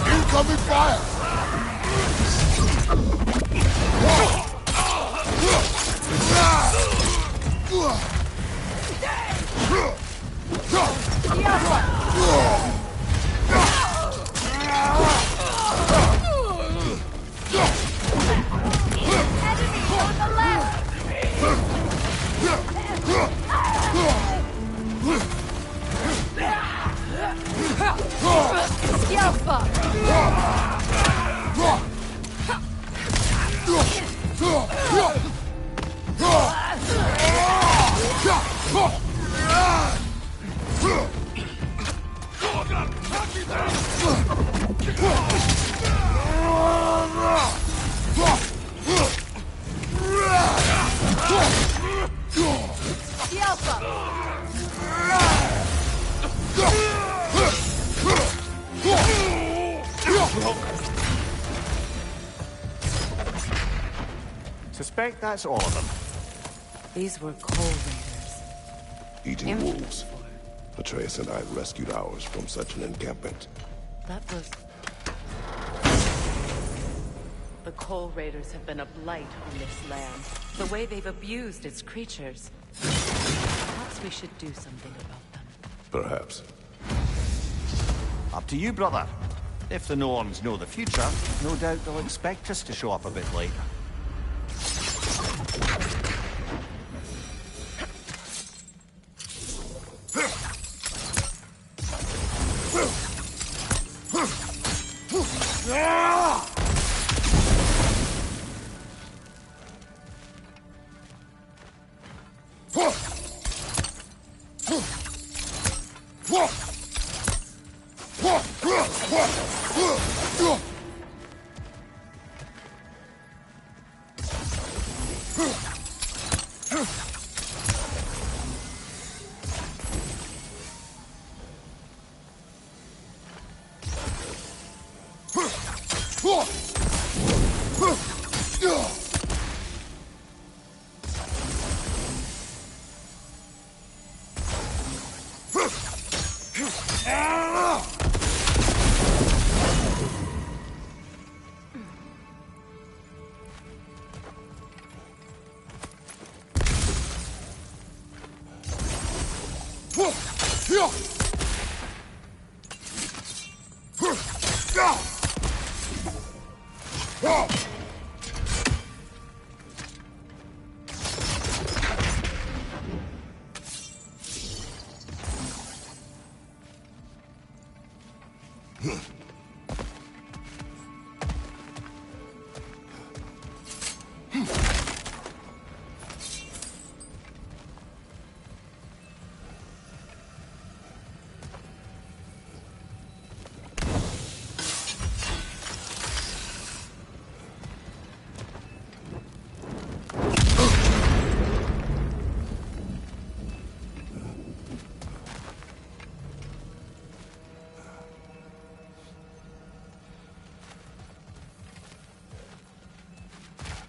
Incoming fire! Suspect that's all of them. These were coal raiders. Eating wolves. Atreus and I rescued ours from such an encampment. That was... The coal raiders have been a blight on this land. The way they've abused its creatures. Perhaps we should do something about them. Perhaps. Up to you, brother. If the Norns know the future, no doubt they'll expect us to show up a bit late.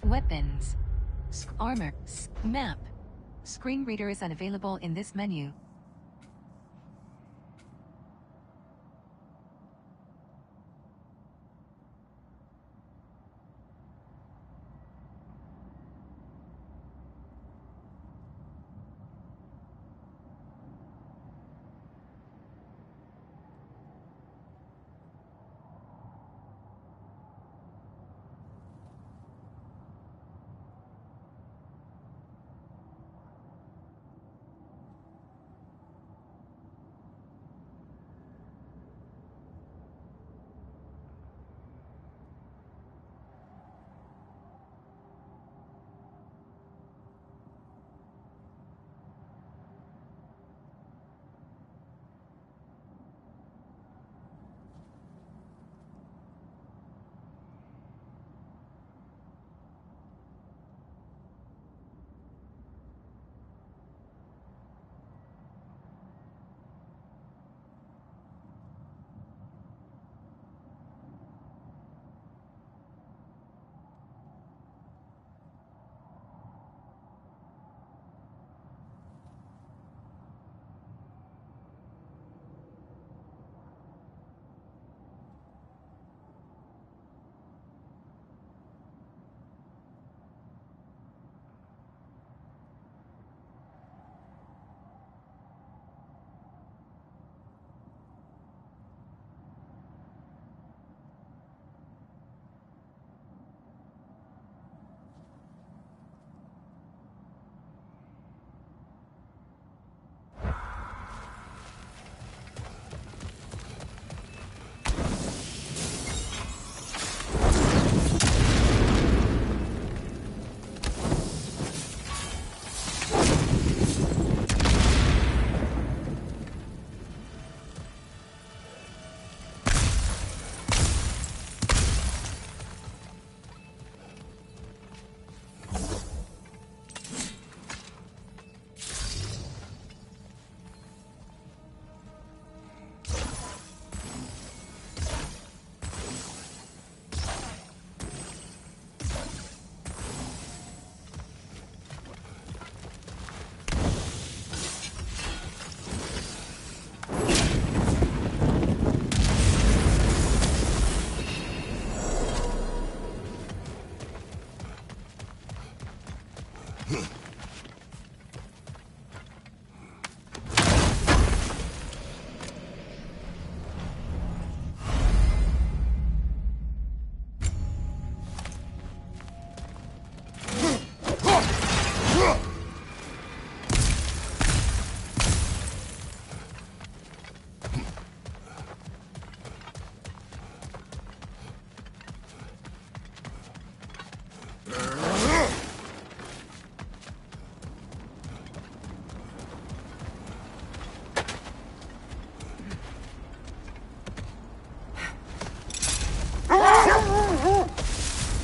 Weapons. Armor. Map. Screen reader is unavailable in this menu.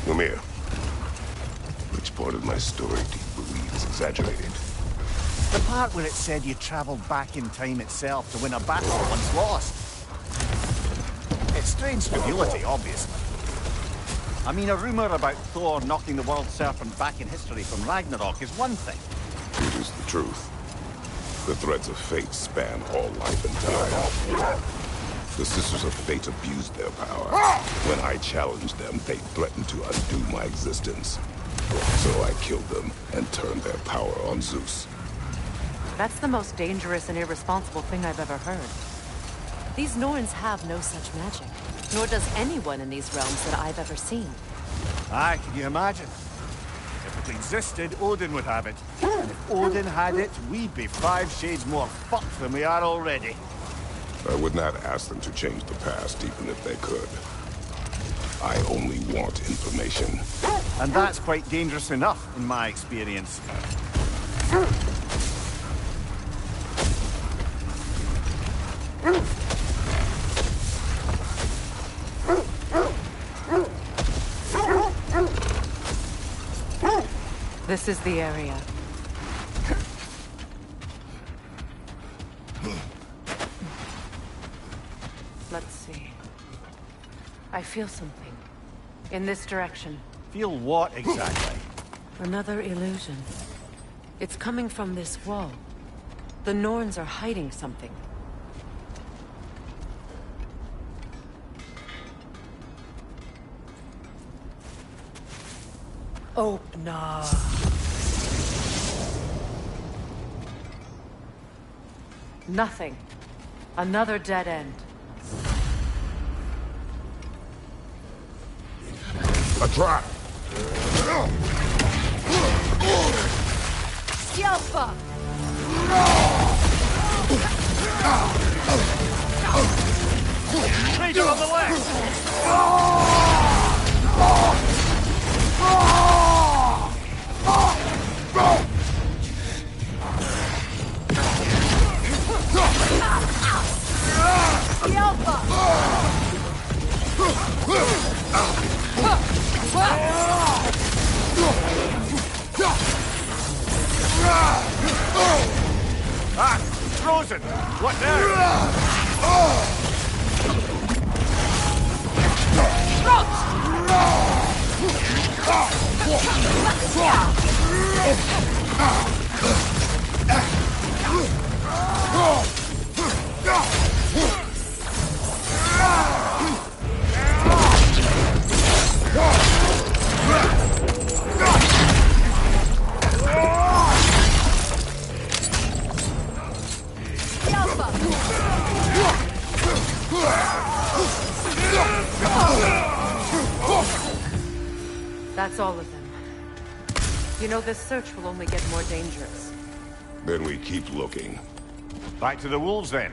Lemire, which part of my story do you believe is exaggerated? The part where it said you traveled back in time itself to win a battle once lost. It's strange credulity, obviously. I mean, a rumor about Thor knocking the World Serpent back in history from Ragnarok is one thing. It is the truth. The threads of fate span all life and time. The Sisters of Fate abused their power. When I challenged them, they threatened to undo my existence. So I killed them and turned their power on Zeus. That's the most dangerous and irresponsible thing I've ever heard. These Norns have no such magic, nor does anyone in these realms that I've ever seen. Aye, can you imagine? If it existed, Odin would have it. And if Odin had it, we'd be 5 shades more fucked than we are already. I would not ask them to change the past, even if they could. I only want information. And that's quite dangerous enough, in my experience. This is the area. Let's see. I feel something. In this direction. Feel what, exactly? Another illusion. It's coming from this wall. The Norns are hiding something. Oh, no. Nothing. Another dead end. A trap! Yelpa! Traitor on the left! Ah! Frozen! What That's all of them. You know, this search will only get more dangerous. Then we keep looking. Back to the wolves, then.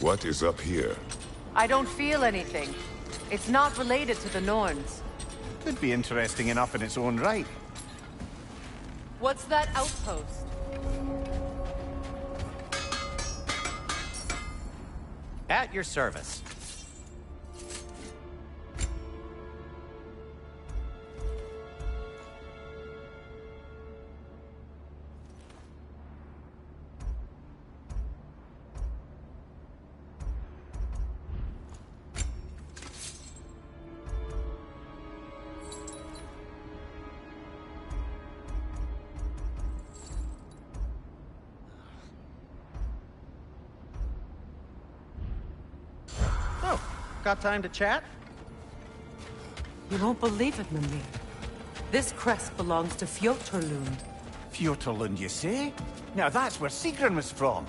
What is up here? I don't feel anything. It's not related to the Norns. Could be interesting enough in its own right. What's that outpost? At your service. Got time to chat? You won't believe it, Mimir. This crest belongs to Fjotorlund. Fjotorlund, you say? Now that's where Sigrun was from.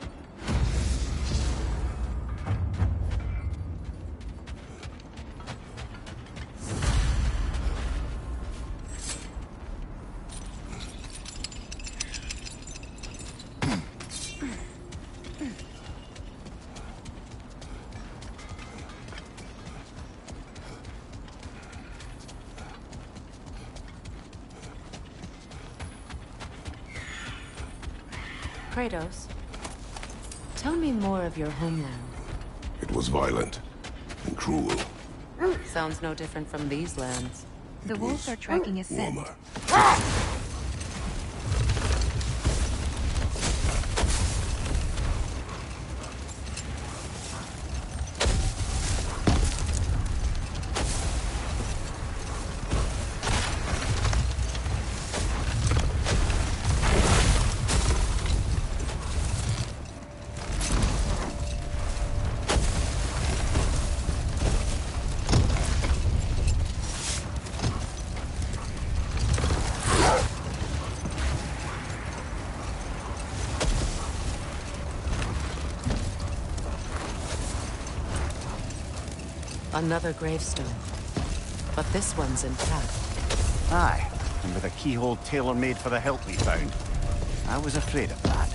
Kratos, tell me more of your homeland. It was violent and cruel. Sounds no different from these lands. The wolves are tracking a scent. Warmer. Another gravestone. But this one's intact. Aye, and with a keyhole tailor-made for the hilt we found. I was afraid of that.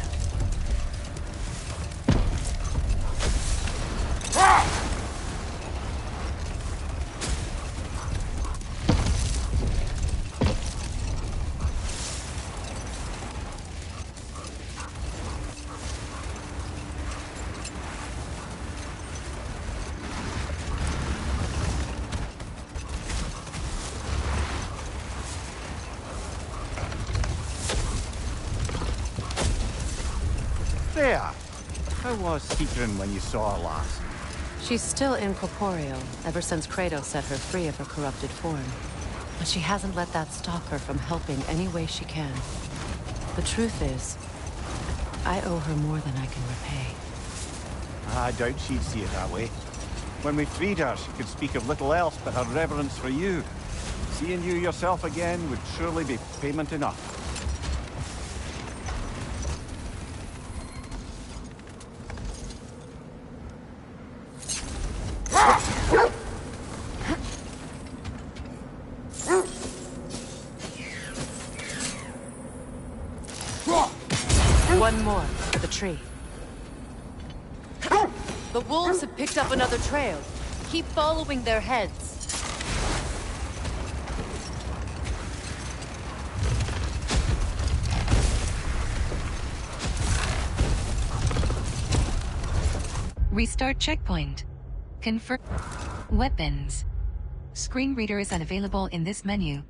There! How was Sigrun when you saw her last? She's still incorporeal, ever since Kratos set her free of her corrupted form. But she hasn't let that stop her from helping any way she can. The truth is, I owe her more than I can repay. I doubt she'd see it that way. When we freed her, she could speak of little else but her reverence for you. Seeing you yourself again would surely be payment enough. One more for the tree. The wolves have picked up another trail. Keep following their heads. Restart checkpoint. Confirm. Weapons. Screen reader is unavailable in this menu.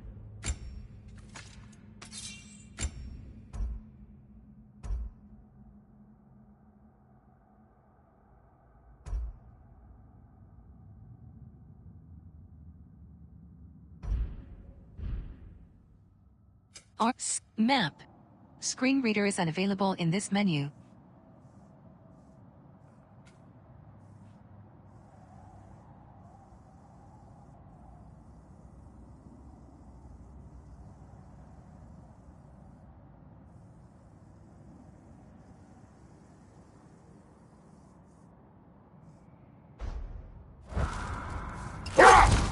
Map. Screen reader is unavailable in this menu.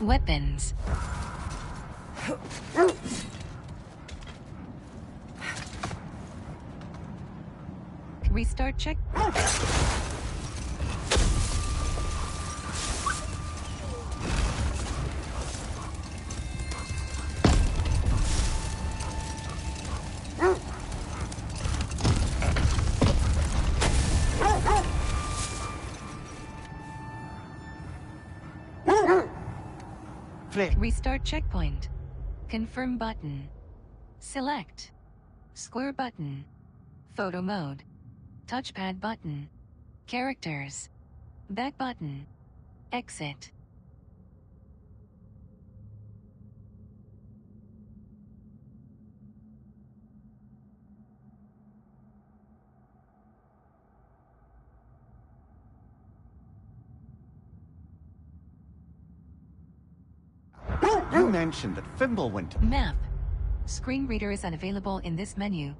Weapons. Restart check. Restart checkpoint. Confirm button. Select. Square button. Photo mode. Touchpad button. Characters. Back button. Exit. You mentioned that Fimble went to... Map. Screen reader is unavailable in this menu.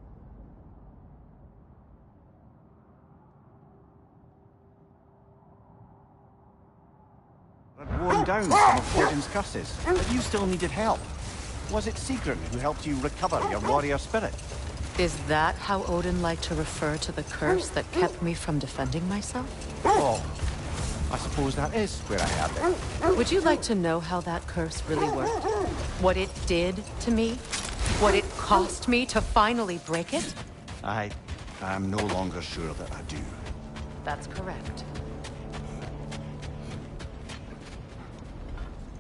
Had worn down some of Odin's curses, but you still needed help. Was it Sigrun who helped you recover your warrior spirit? Is that how Odin liked to refer to the curse that kept me from defending myself? Oh, I suppose that is where I had it. Would you like to know how that curse really worked? What it did to me? What it cost me to finally break it? I'm no longer sure that I do. That's correct.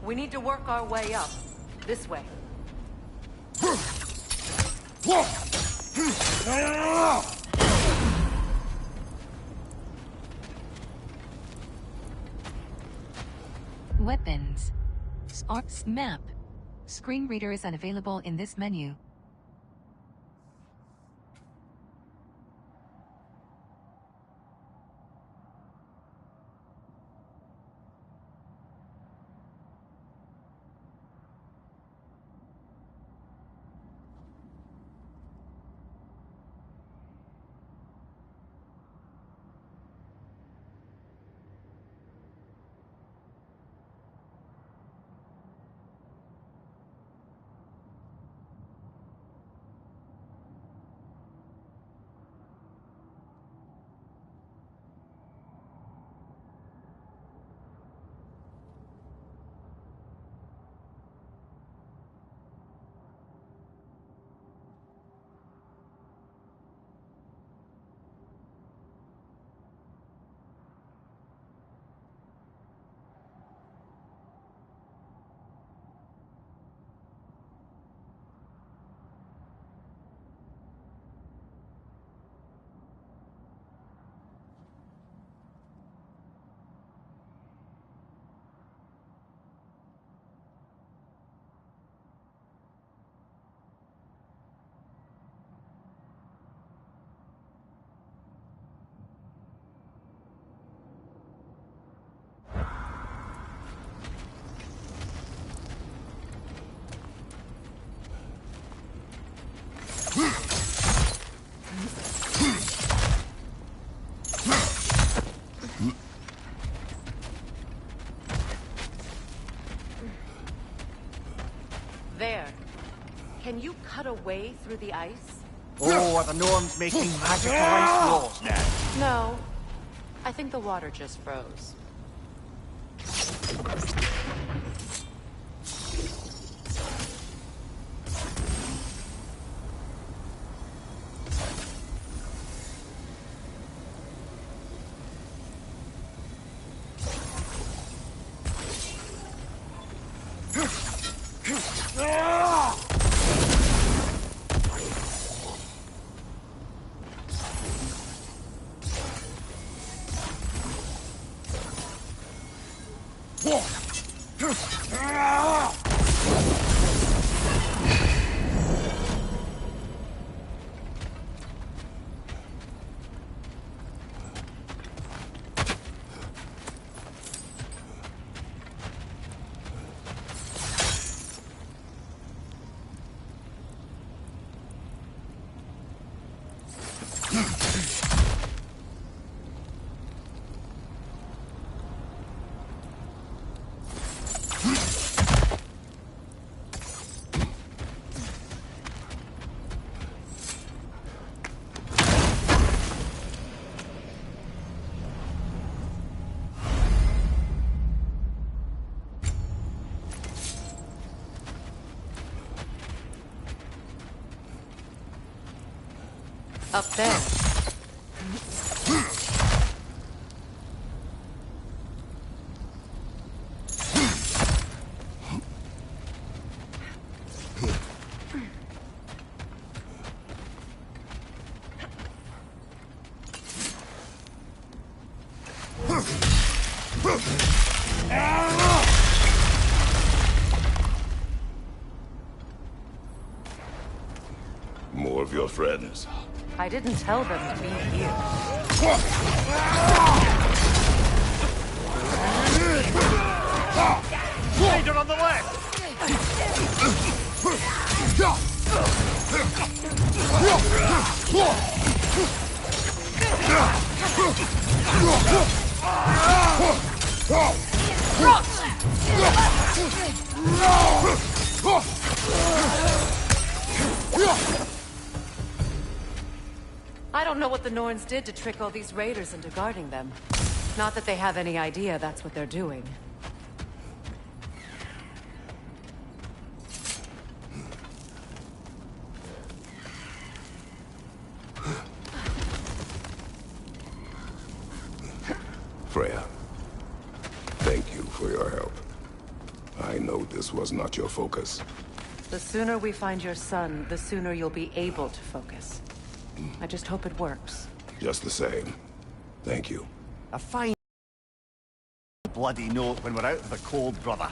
We need to work our way up. This way. Weapons. Map. Screen reader is unavailable in this menu. There. Can you cut a way through the ice? Oh, are the Norns making magical ice walls now? No. I think the water just froze. Up there. More of your friends. I didn't tell them to be here. Raider on the left! I don't know what the Norns did to trick all these raiders into guarding them. Not that they have any idea that's what they're doing. Freya, thank you for your help. I know this was not your focus. The sooner we find your son, the sooner you'll be able to focus. I just hope it works. Just the same. Thank you. A fine bloody note when we're out of the cold, brother.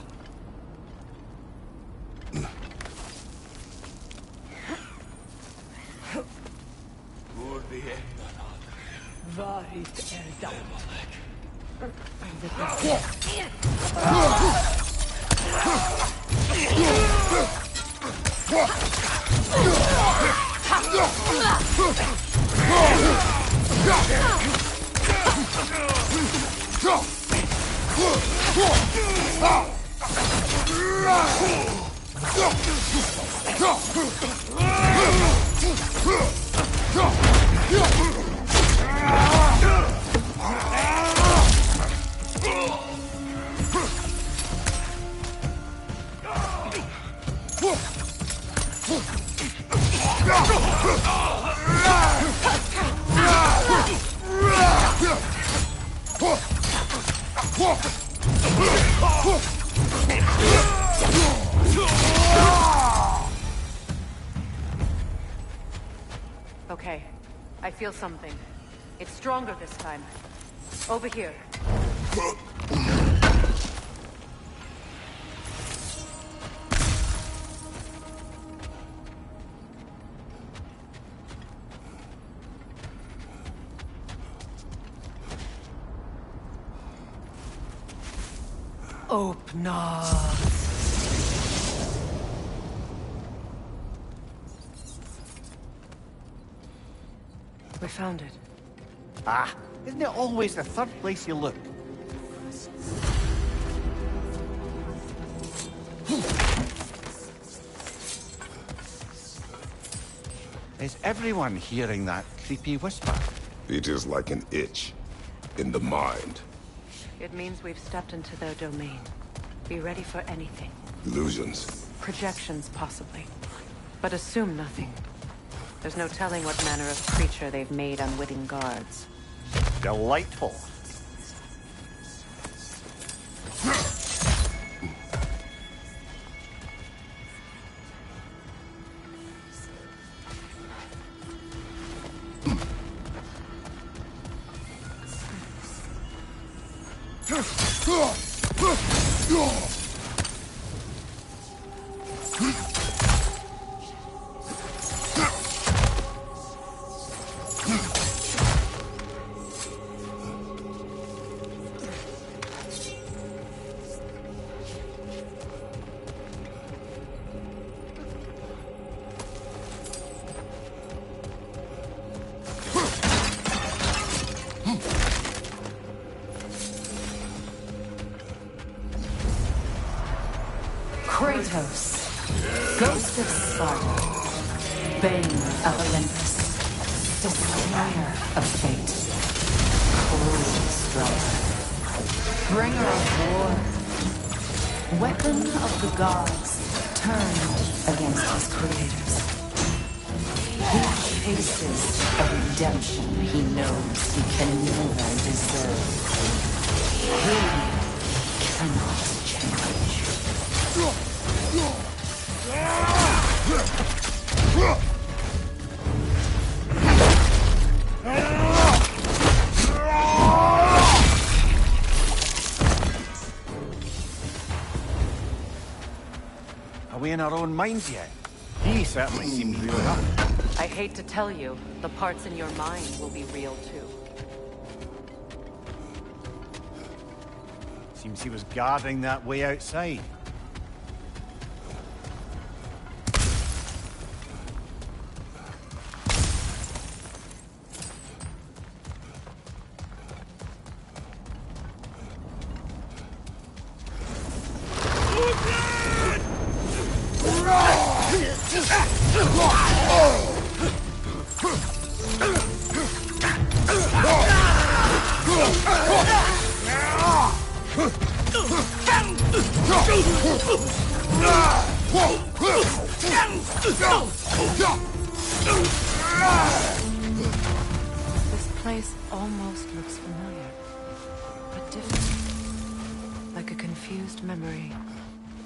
Okay, I feel something. It's stronger this time. Over here. Open up. We found it. Ah, isn't it always the third place you look? Is everyone hearing that creepy whisper? It is like an itch in the mind. It means we've stepped into their domain. Be ready for anything. Illusions. Projections, possibly. But assume nothing. There's no telling what manner of creature they've made unwitting guards. Delightful. Kratos, Ghost of Sparta, Bane of Olympus, Destroyer of Fate, Cold Striker, Bringer of War, Weapon of the Gods, turned against his creators. He chases a redemption he knows he can never deserve. He cannot change. Are we in our own minds yet? He certainly seems really up. I hate to tell you, the parts in your mind will be real too. Seems he was guarding that way outside. This place almost looks familiar, but different. Like a confused memory.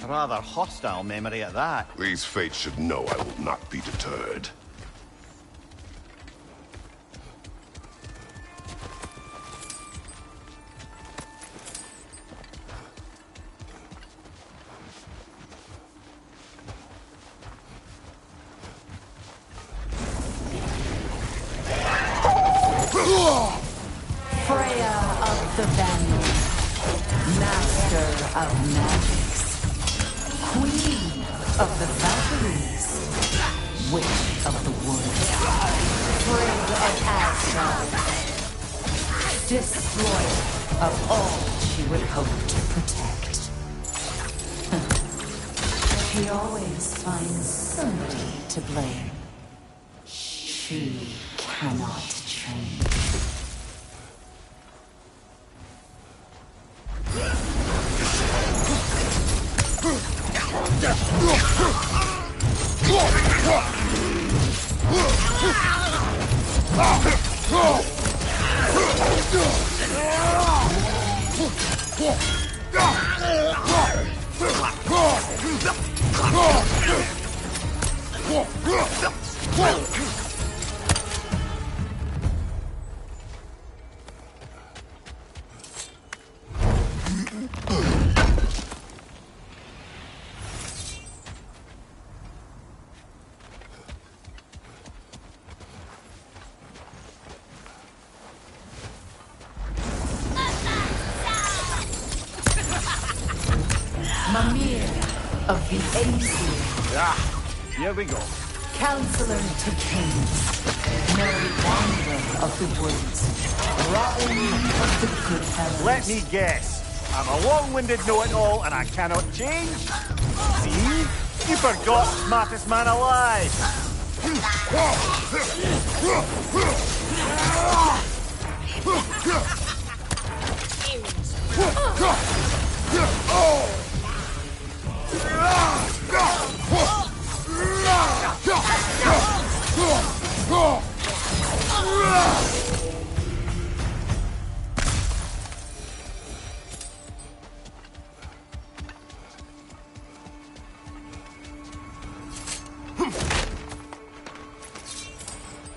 A rather hostile memory at that. These fates should know I will not be deterred. Freya of the Vanguard, Master of Magics, Queen of the Valkyries, Witch of the Woods, Frigg of Asgard, Destroyer of all she would hope to protect. She always finds somebody to blame. She cannot change. Mimir of the Aesir. Ah, here we go. Counselor to kings, Merry Wanderer of the woods, Robin of the good fellows. Let me guess. I'm a long-winded know-it-all and I cannot change? See? You forgot smartest man alive.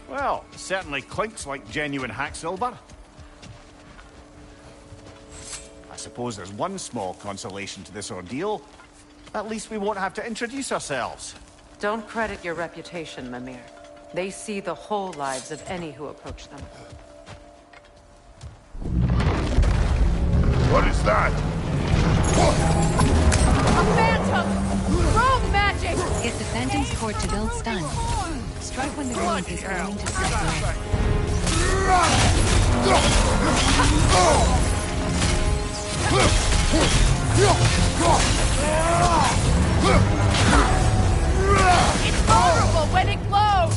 Well, certainly clinks like genuine hack silver. I suppose there's one small consolation to this ordeal. At least we won't have to introduce ourselves. Don't credit your reputation, Mimir. They see the whole lives of any who approach them. What is that? A phantom! Rogue magic! Get the Phantom's Court to build stun. Strike when the ruins is aiming to strike. It's vulnerable when it glows!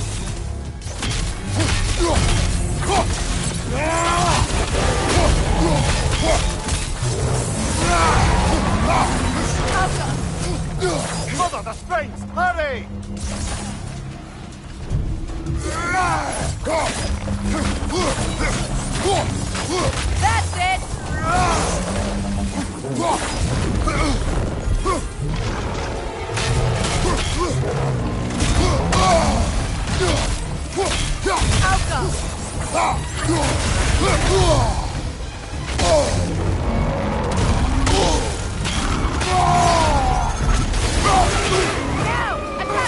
Mother, the strings! Hurry! That's it!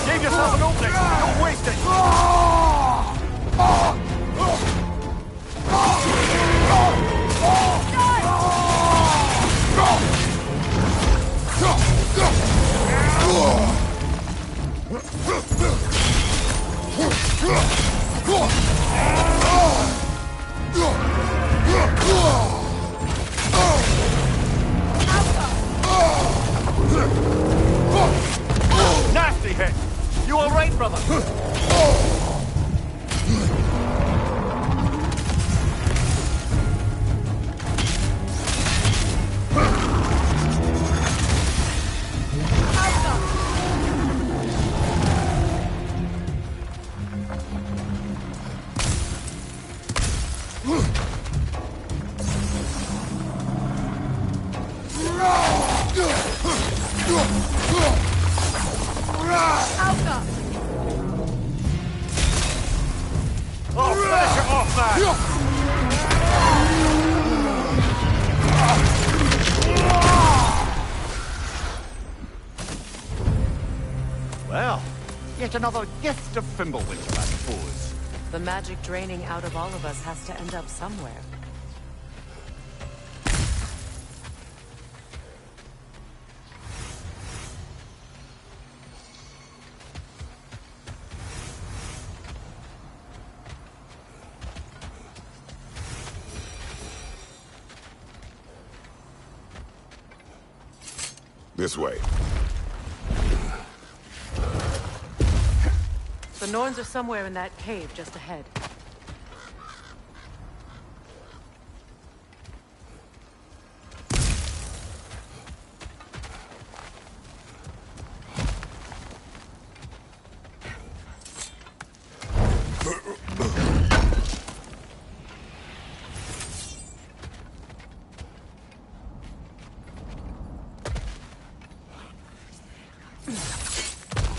Save yourself an opening! Don't waste it! Nasty hit! You all right, brother? Oh, finish it off, man! Well, yet another gift of Fimbulwinter, I suppose. The magic draining out of all of us has to end up somewhere. This way. The Norns are somewhere in that cave just ahead.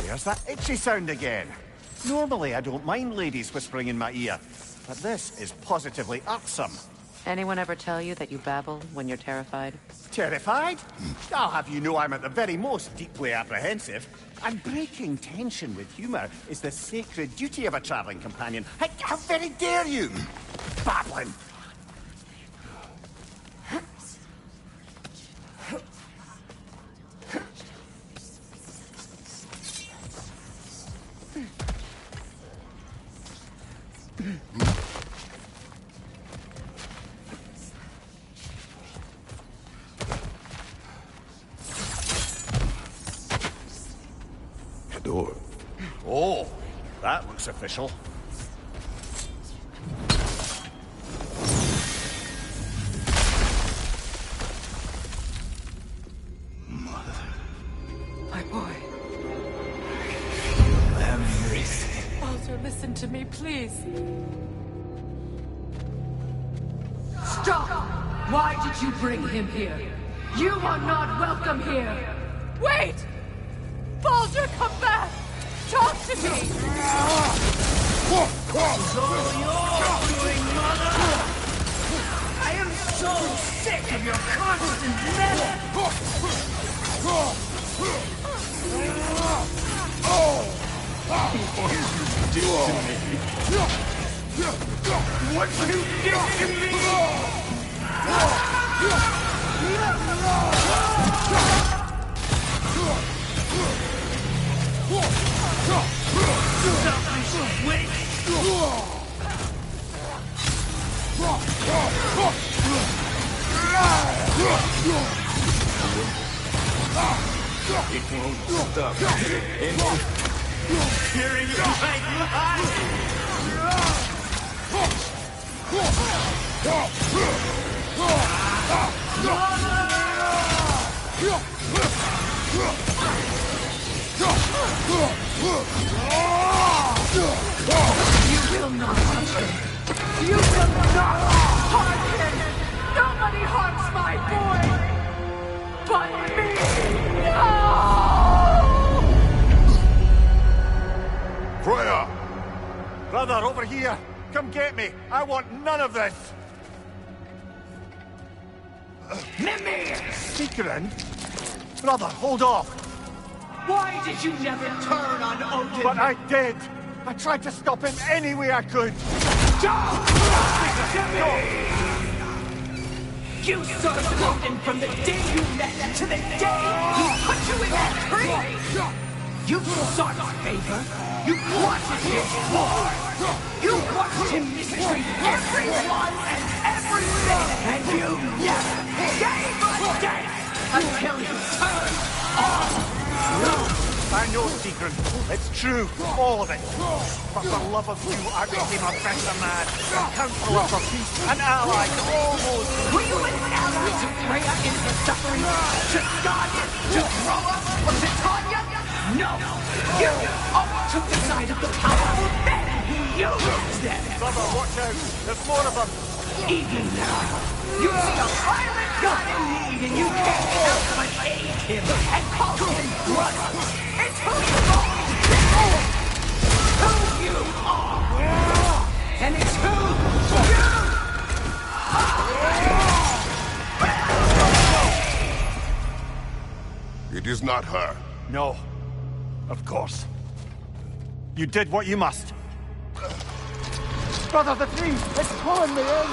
There's that itchy sound again. Normally, I don't mind ladies whispering in my ear, but this is positively irksome. Anyone ever tell you that you babble when you're terrified? Terrified? I'll have you know I'm at the very most deeply apprehensive. And breaking tension with humour is the sacred duty of a travelling companion. How very dare you? Babbling! Door. Oh, That looks official. My boy. Everything. Baldur, listen to me, please. Stop! Why did you bring him here? You are not welcome here! Wait! Baldur, come back! Talk to me! It's all your doing, mother! I am so sick of your constant meddling! What you did to me! Selfish witch! It won't stop. Hearing my life! You will not touch him! You will not harm him! Nobody harms my boy! But me! No! Freya! Brother, over here! Come get me! I want none of this! Mimir! Secret? Brother, hold off! Why did you never turn on Odin? But I did! I tried to stop him any way I could! Don't! You served Odin from the day you met to the day he put you in that tree! You sought favor! You wanted his war! You watched him mistreat everyone and everything! And you never gave a damn until he turned on you! I know, Secret. It's true, all of it. But for love of you, I became a better man, a counselor for peace, an ally, almost. Were you an ally to Freya in her suffering? To Guardian? To Groa? Or to Tanya? No! You always took the side of the powerful men who used them! Brother, watch out! There's more of them! Even now, you see a violent god in need and you can't help but aid him and call him brother! It's who you've always been! Who you are! And it's who you It is not her. No. Of course. You did what you must. Brother, the tree! It's pulling me in!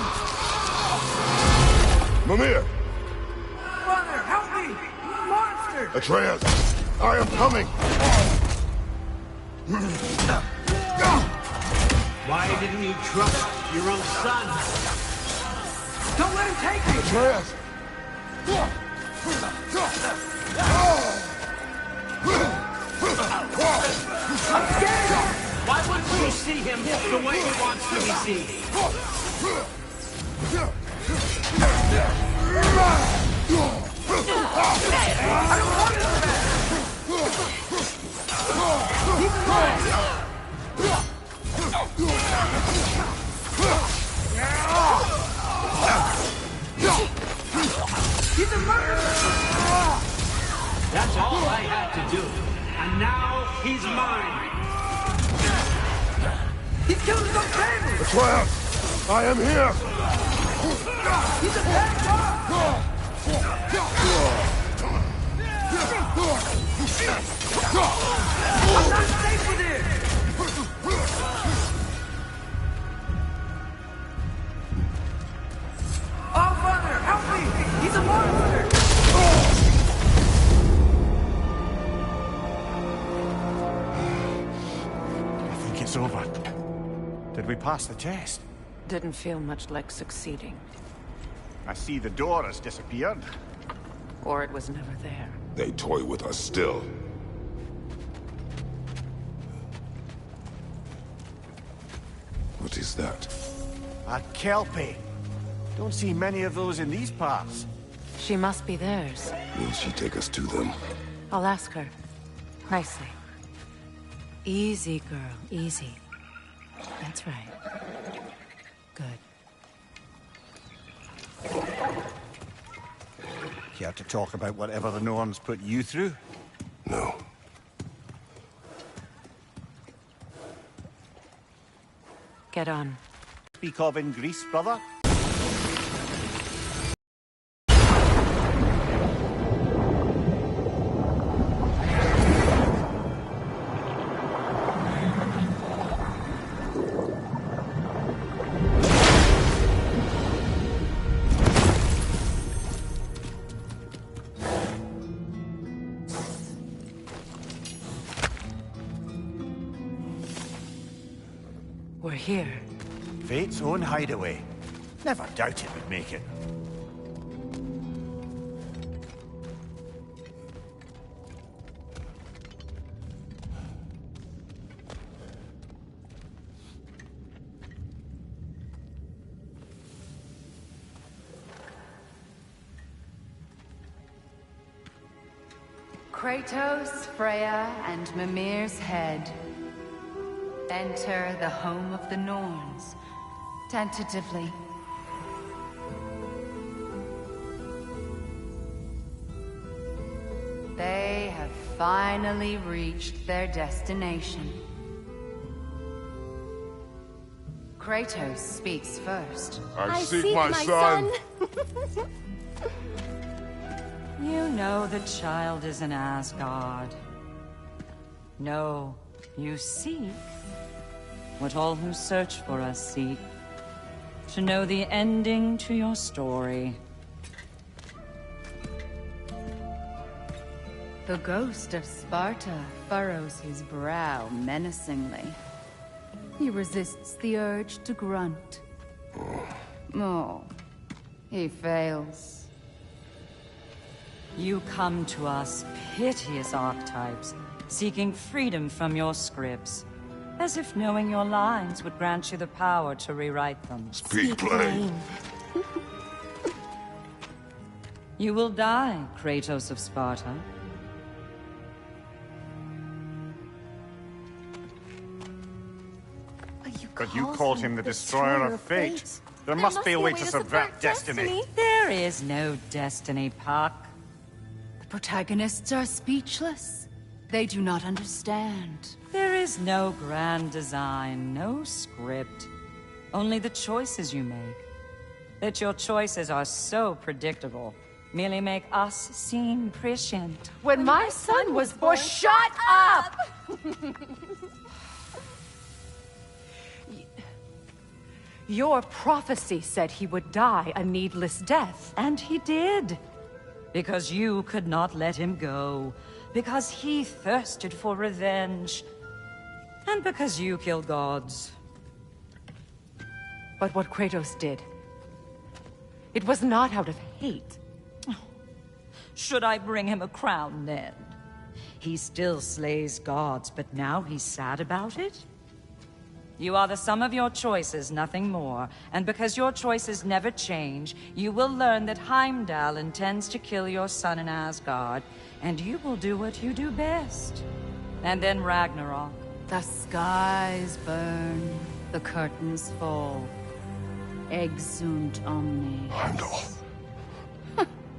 Mimir! Brother, help me! Monster! Atreus! I am coming! Why didn't you trust your own son? Don't let him take me! Atreus! I'm scared! Why wouldn't you see him the way he wants to be seen? He's a murderer! That's all I had to do. And now he's mine. He's killing some family! Atreus! I am here! He's a bad guy! I'm not safe with him! Oh, Father, help me! He's a monster! I think it's over. Did we pass the test? Didn't feel much like succeeding. I see the door has disappeared. Or it was never there. They toy with us still. What's that? A kelpie. Don't see many of those in these parts. She must be theirs. Will she take us to them? I'll ask her. Nicely. Easy, girl. Easy. That's right. Good. Care to talk about whatever the Norns put you through? No. Get on. Speak of in Greece, brother? We're here. Fate's own hideaway. Never doubt it would make it. Kratos, Freya, and Mimir's head. Enter the home of the Norns, tentatively. They have finally reached their destination. Kratos speaks first. I seek my son! You know the child is in Asgard. No, you seek what all who search for us seek. To know the ending to your story. The ghost of Sparta furrows his brow menacingly. He resists the urge to grunt. Oh, he fails. You come to us, piteous archetypes, seeking freedom from your scripts. As if knowing your lines would grant you the power to rewrite them. Speak plain. You will die, Kratos of Sparta. But you called him the Destroyer of Fate. There must be a way to subvert destiny. There is no destiny, Puck. The protagonists are speechless. They do not understand. There is no grand design, no script. Only the choices you make. That your choices are so predictable merely make us seem prescient. When my son was born, shut up! Your prophecy said he would die a needless death. And he did. Because you could not let him go. Because he thirsted for revenge. And because you kill gods. But what Kratos did, it was not out of hate. Should I bring him a crown then? He still slays gods, but now he's sad about it? You are the sum of your choices, nothing more. And because your choices never change, you will learn that Heimdall intends to kill your son in Asgard, and you will do what you do best. And then Ragnarok. The skies burn, the curtains fall. Exunt omnes. Heimdall.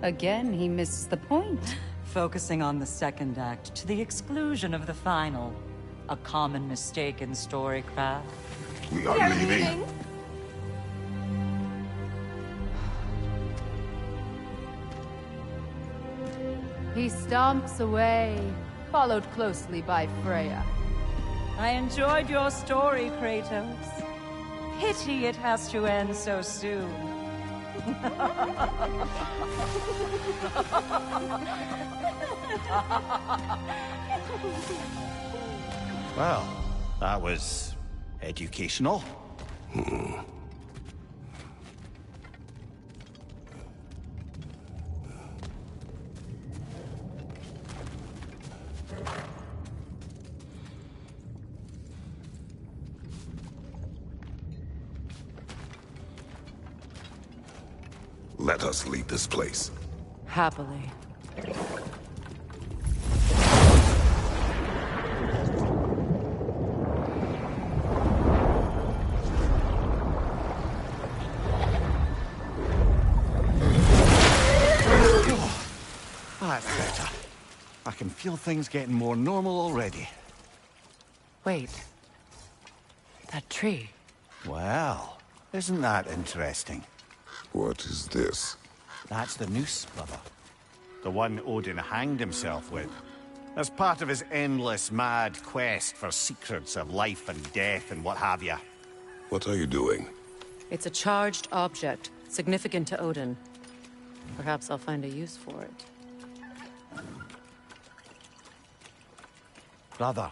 Again, he misses the point. Focusing on the second act to the exclusion of the final. A common mistake in storycraft. We are leaving. He stomps away, followed closely by Freya. I enjoyed your story, Kratos. Pity it has to end so soon. Well, that was educational. let us leave this place. Happily. That's better. I can feel things getting more normal already. Wait. That tree. Well, isn't that interesting? What is this? That's the noose, brother. The one Odin hanged himself with. As part of his endless, mad quest for secrets of life and death and what have you. What are you doing? It's a charged object, significant to Odin. Perhaps I'll find a use for it. Brother,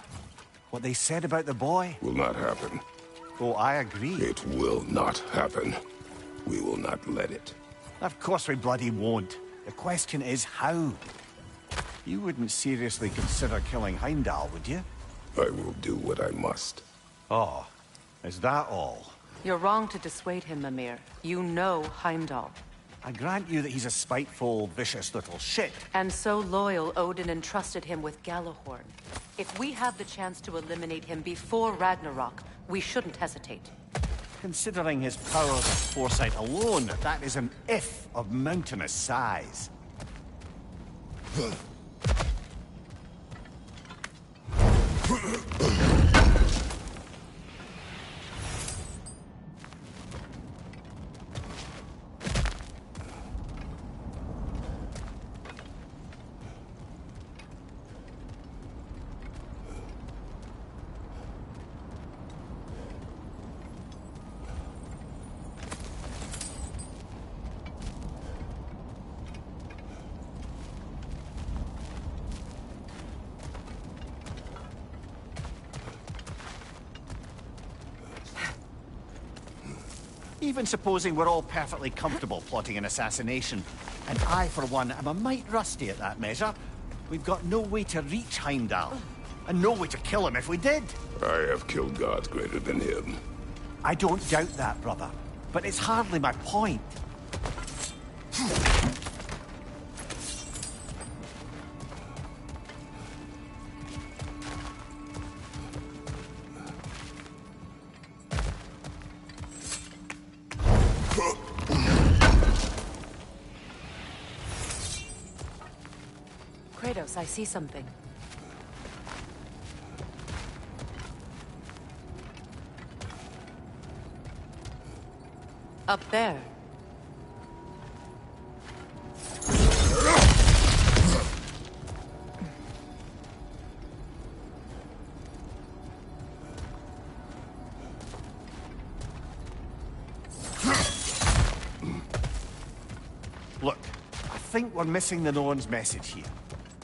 what they said about the boy? Will not happen. Oh, I agree. It will not happen. We will not let it. Of course we bloody won't. The question is how? You wouldn't seriously consider killing Heimdall, would you? I will do what I must. Oh, is that all? You're wrong to dissuade him, Mimir. You know Heimdall. I grant you that he's a spiteful, vicious little shit. And so loyal, Odin entrusted him with Gjallarhorn. If we have the chance to eliminate him before Ragnarok, we shouldn't hesitate. Considering his powers of foresight alone, that is an if of mountainous size. Even supposing we're all perfectly comfortable plotting an assassination, and I, for one, am a mite rusty at that measure, we've got no way to reach Heimdall, and no way to kill him if we did. I have killed gods greater than him. I don't doubt that, brother, but it's hardly my point. Kratos, I see something. Up there. Look, I think we're missing the Norn's message here.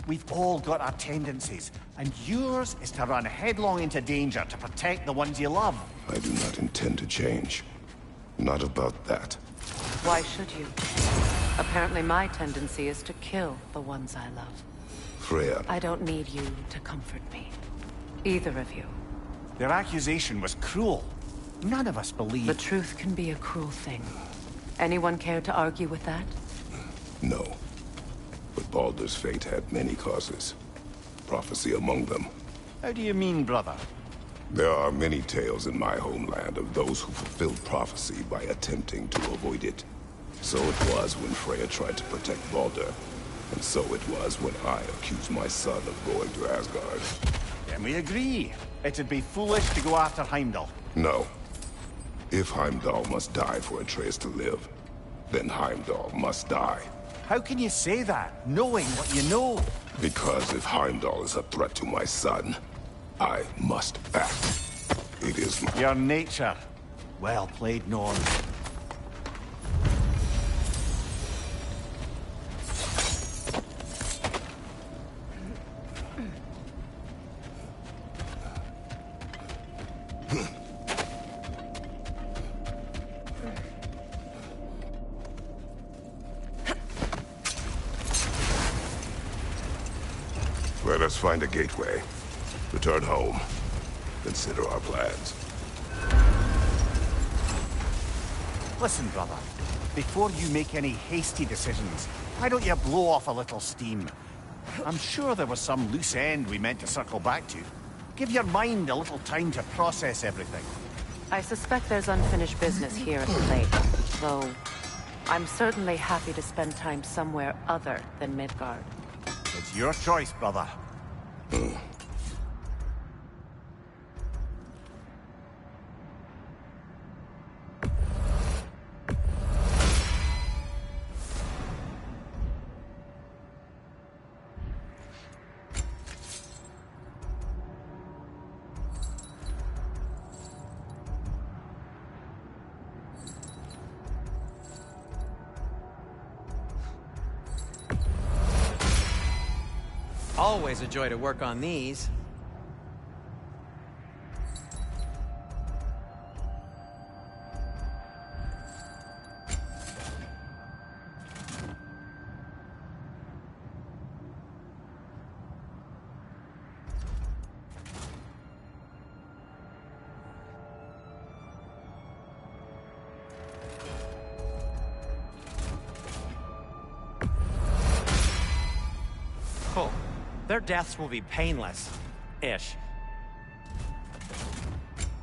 We've all got our tendencies, and yours is to run headlong into danger to protect the ones you love. I do not intend to change. Not about that. Why should you? Apparently my tendency is to kill the ones I love. Freya. I don't need you to comfort me. Either of you. Their accusation was cruel. None of us believe. The truth can be a cruel thing. Anyone care to argue with that? No. But Baldur's fate had many causes. Prophecy among them. How do you mean, brother? There are many tales in my homeland of those who fulfilled prophecy by attempting to avoid it. So it was when Freya tried to protect Baldur. And so it was when I accused my son of going to Asgard. Then we agree. It'd be foolish to go after Heimdall. No. If Heimdall must die for Atreus to live, then Heimdall must die. How can you say that, knowing what you know? Because if Heimdall is a threat to my son, I must act. It is your nature. Well played, Norn. Let us find a gateway. Return home. Consider our plans. Listen, brother. Before you make any hasty decisions, why don't you blow off a little steam? I'm sure there was some loose end we meant to circle back to. Give your mind a little time to process everything. I suspect there's unfinished business here at the lake, though I'm certainly happy to spend time somewhere other than Midgard. It's your choice, brother. Always a joy to work on these. Cool. Their deaths will be painless-ish.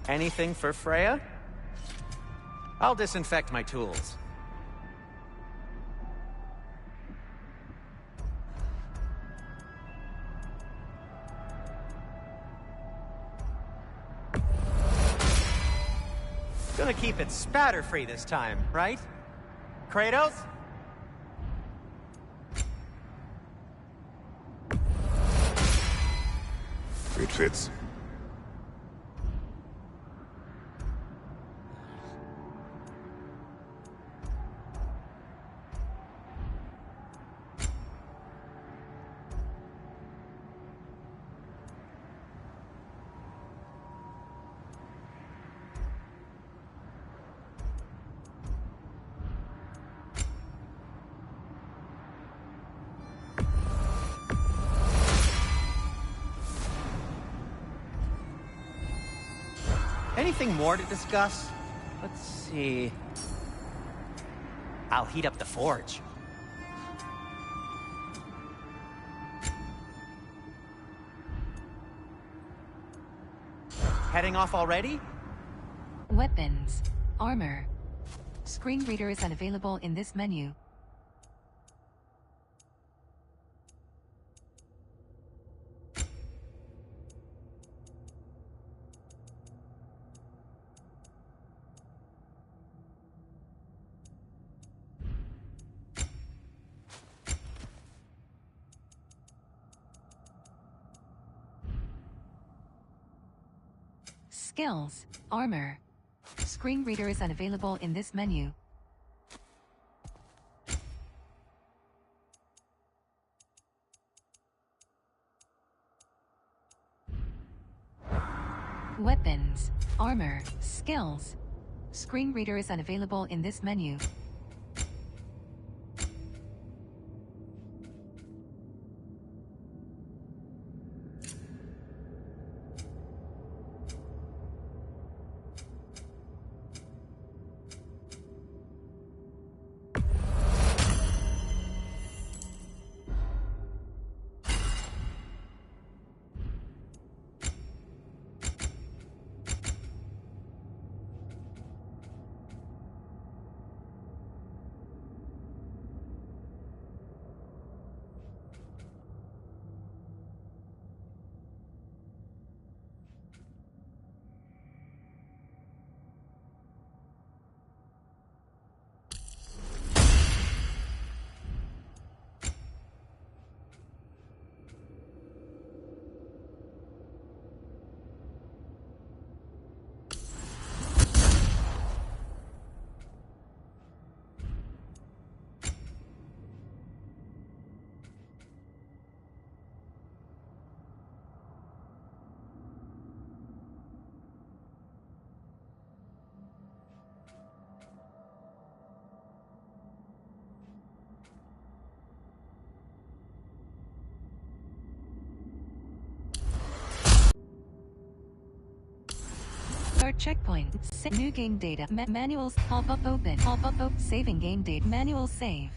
Anything for Freya? I'll disinfect my tools. Gonna keep it spatter-free this time, right? Kratos? It fits. Anything more to discuss? Let's see. I'll heat up the forge. Heading off already? Weapons. Armor. Screen reader is unavailable in this menu. Skills. Armor. Screen reader is unavailable in this menu. Weapons. Armor. Skills. Screen reader is unavailable in this menu. Start checkpoint. New game data. Manuals. Pop-up open. Pop-up open. Saving game data. Manual save.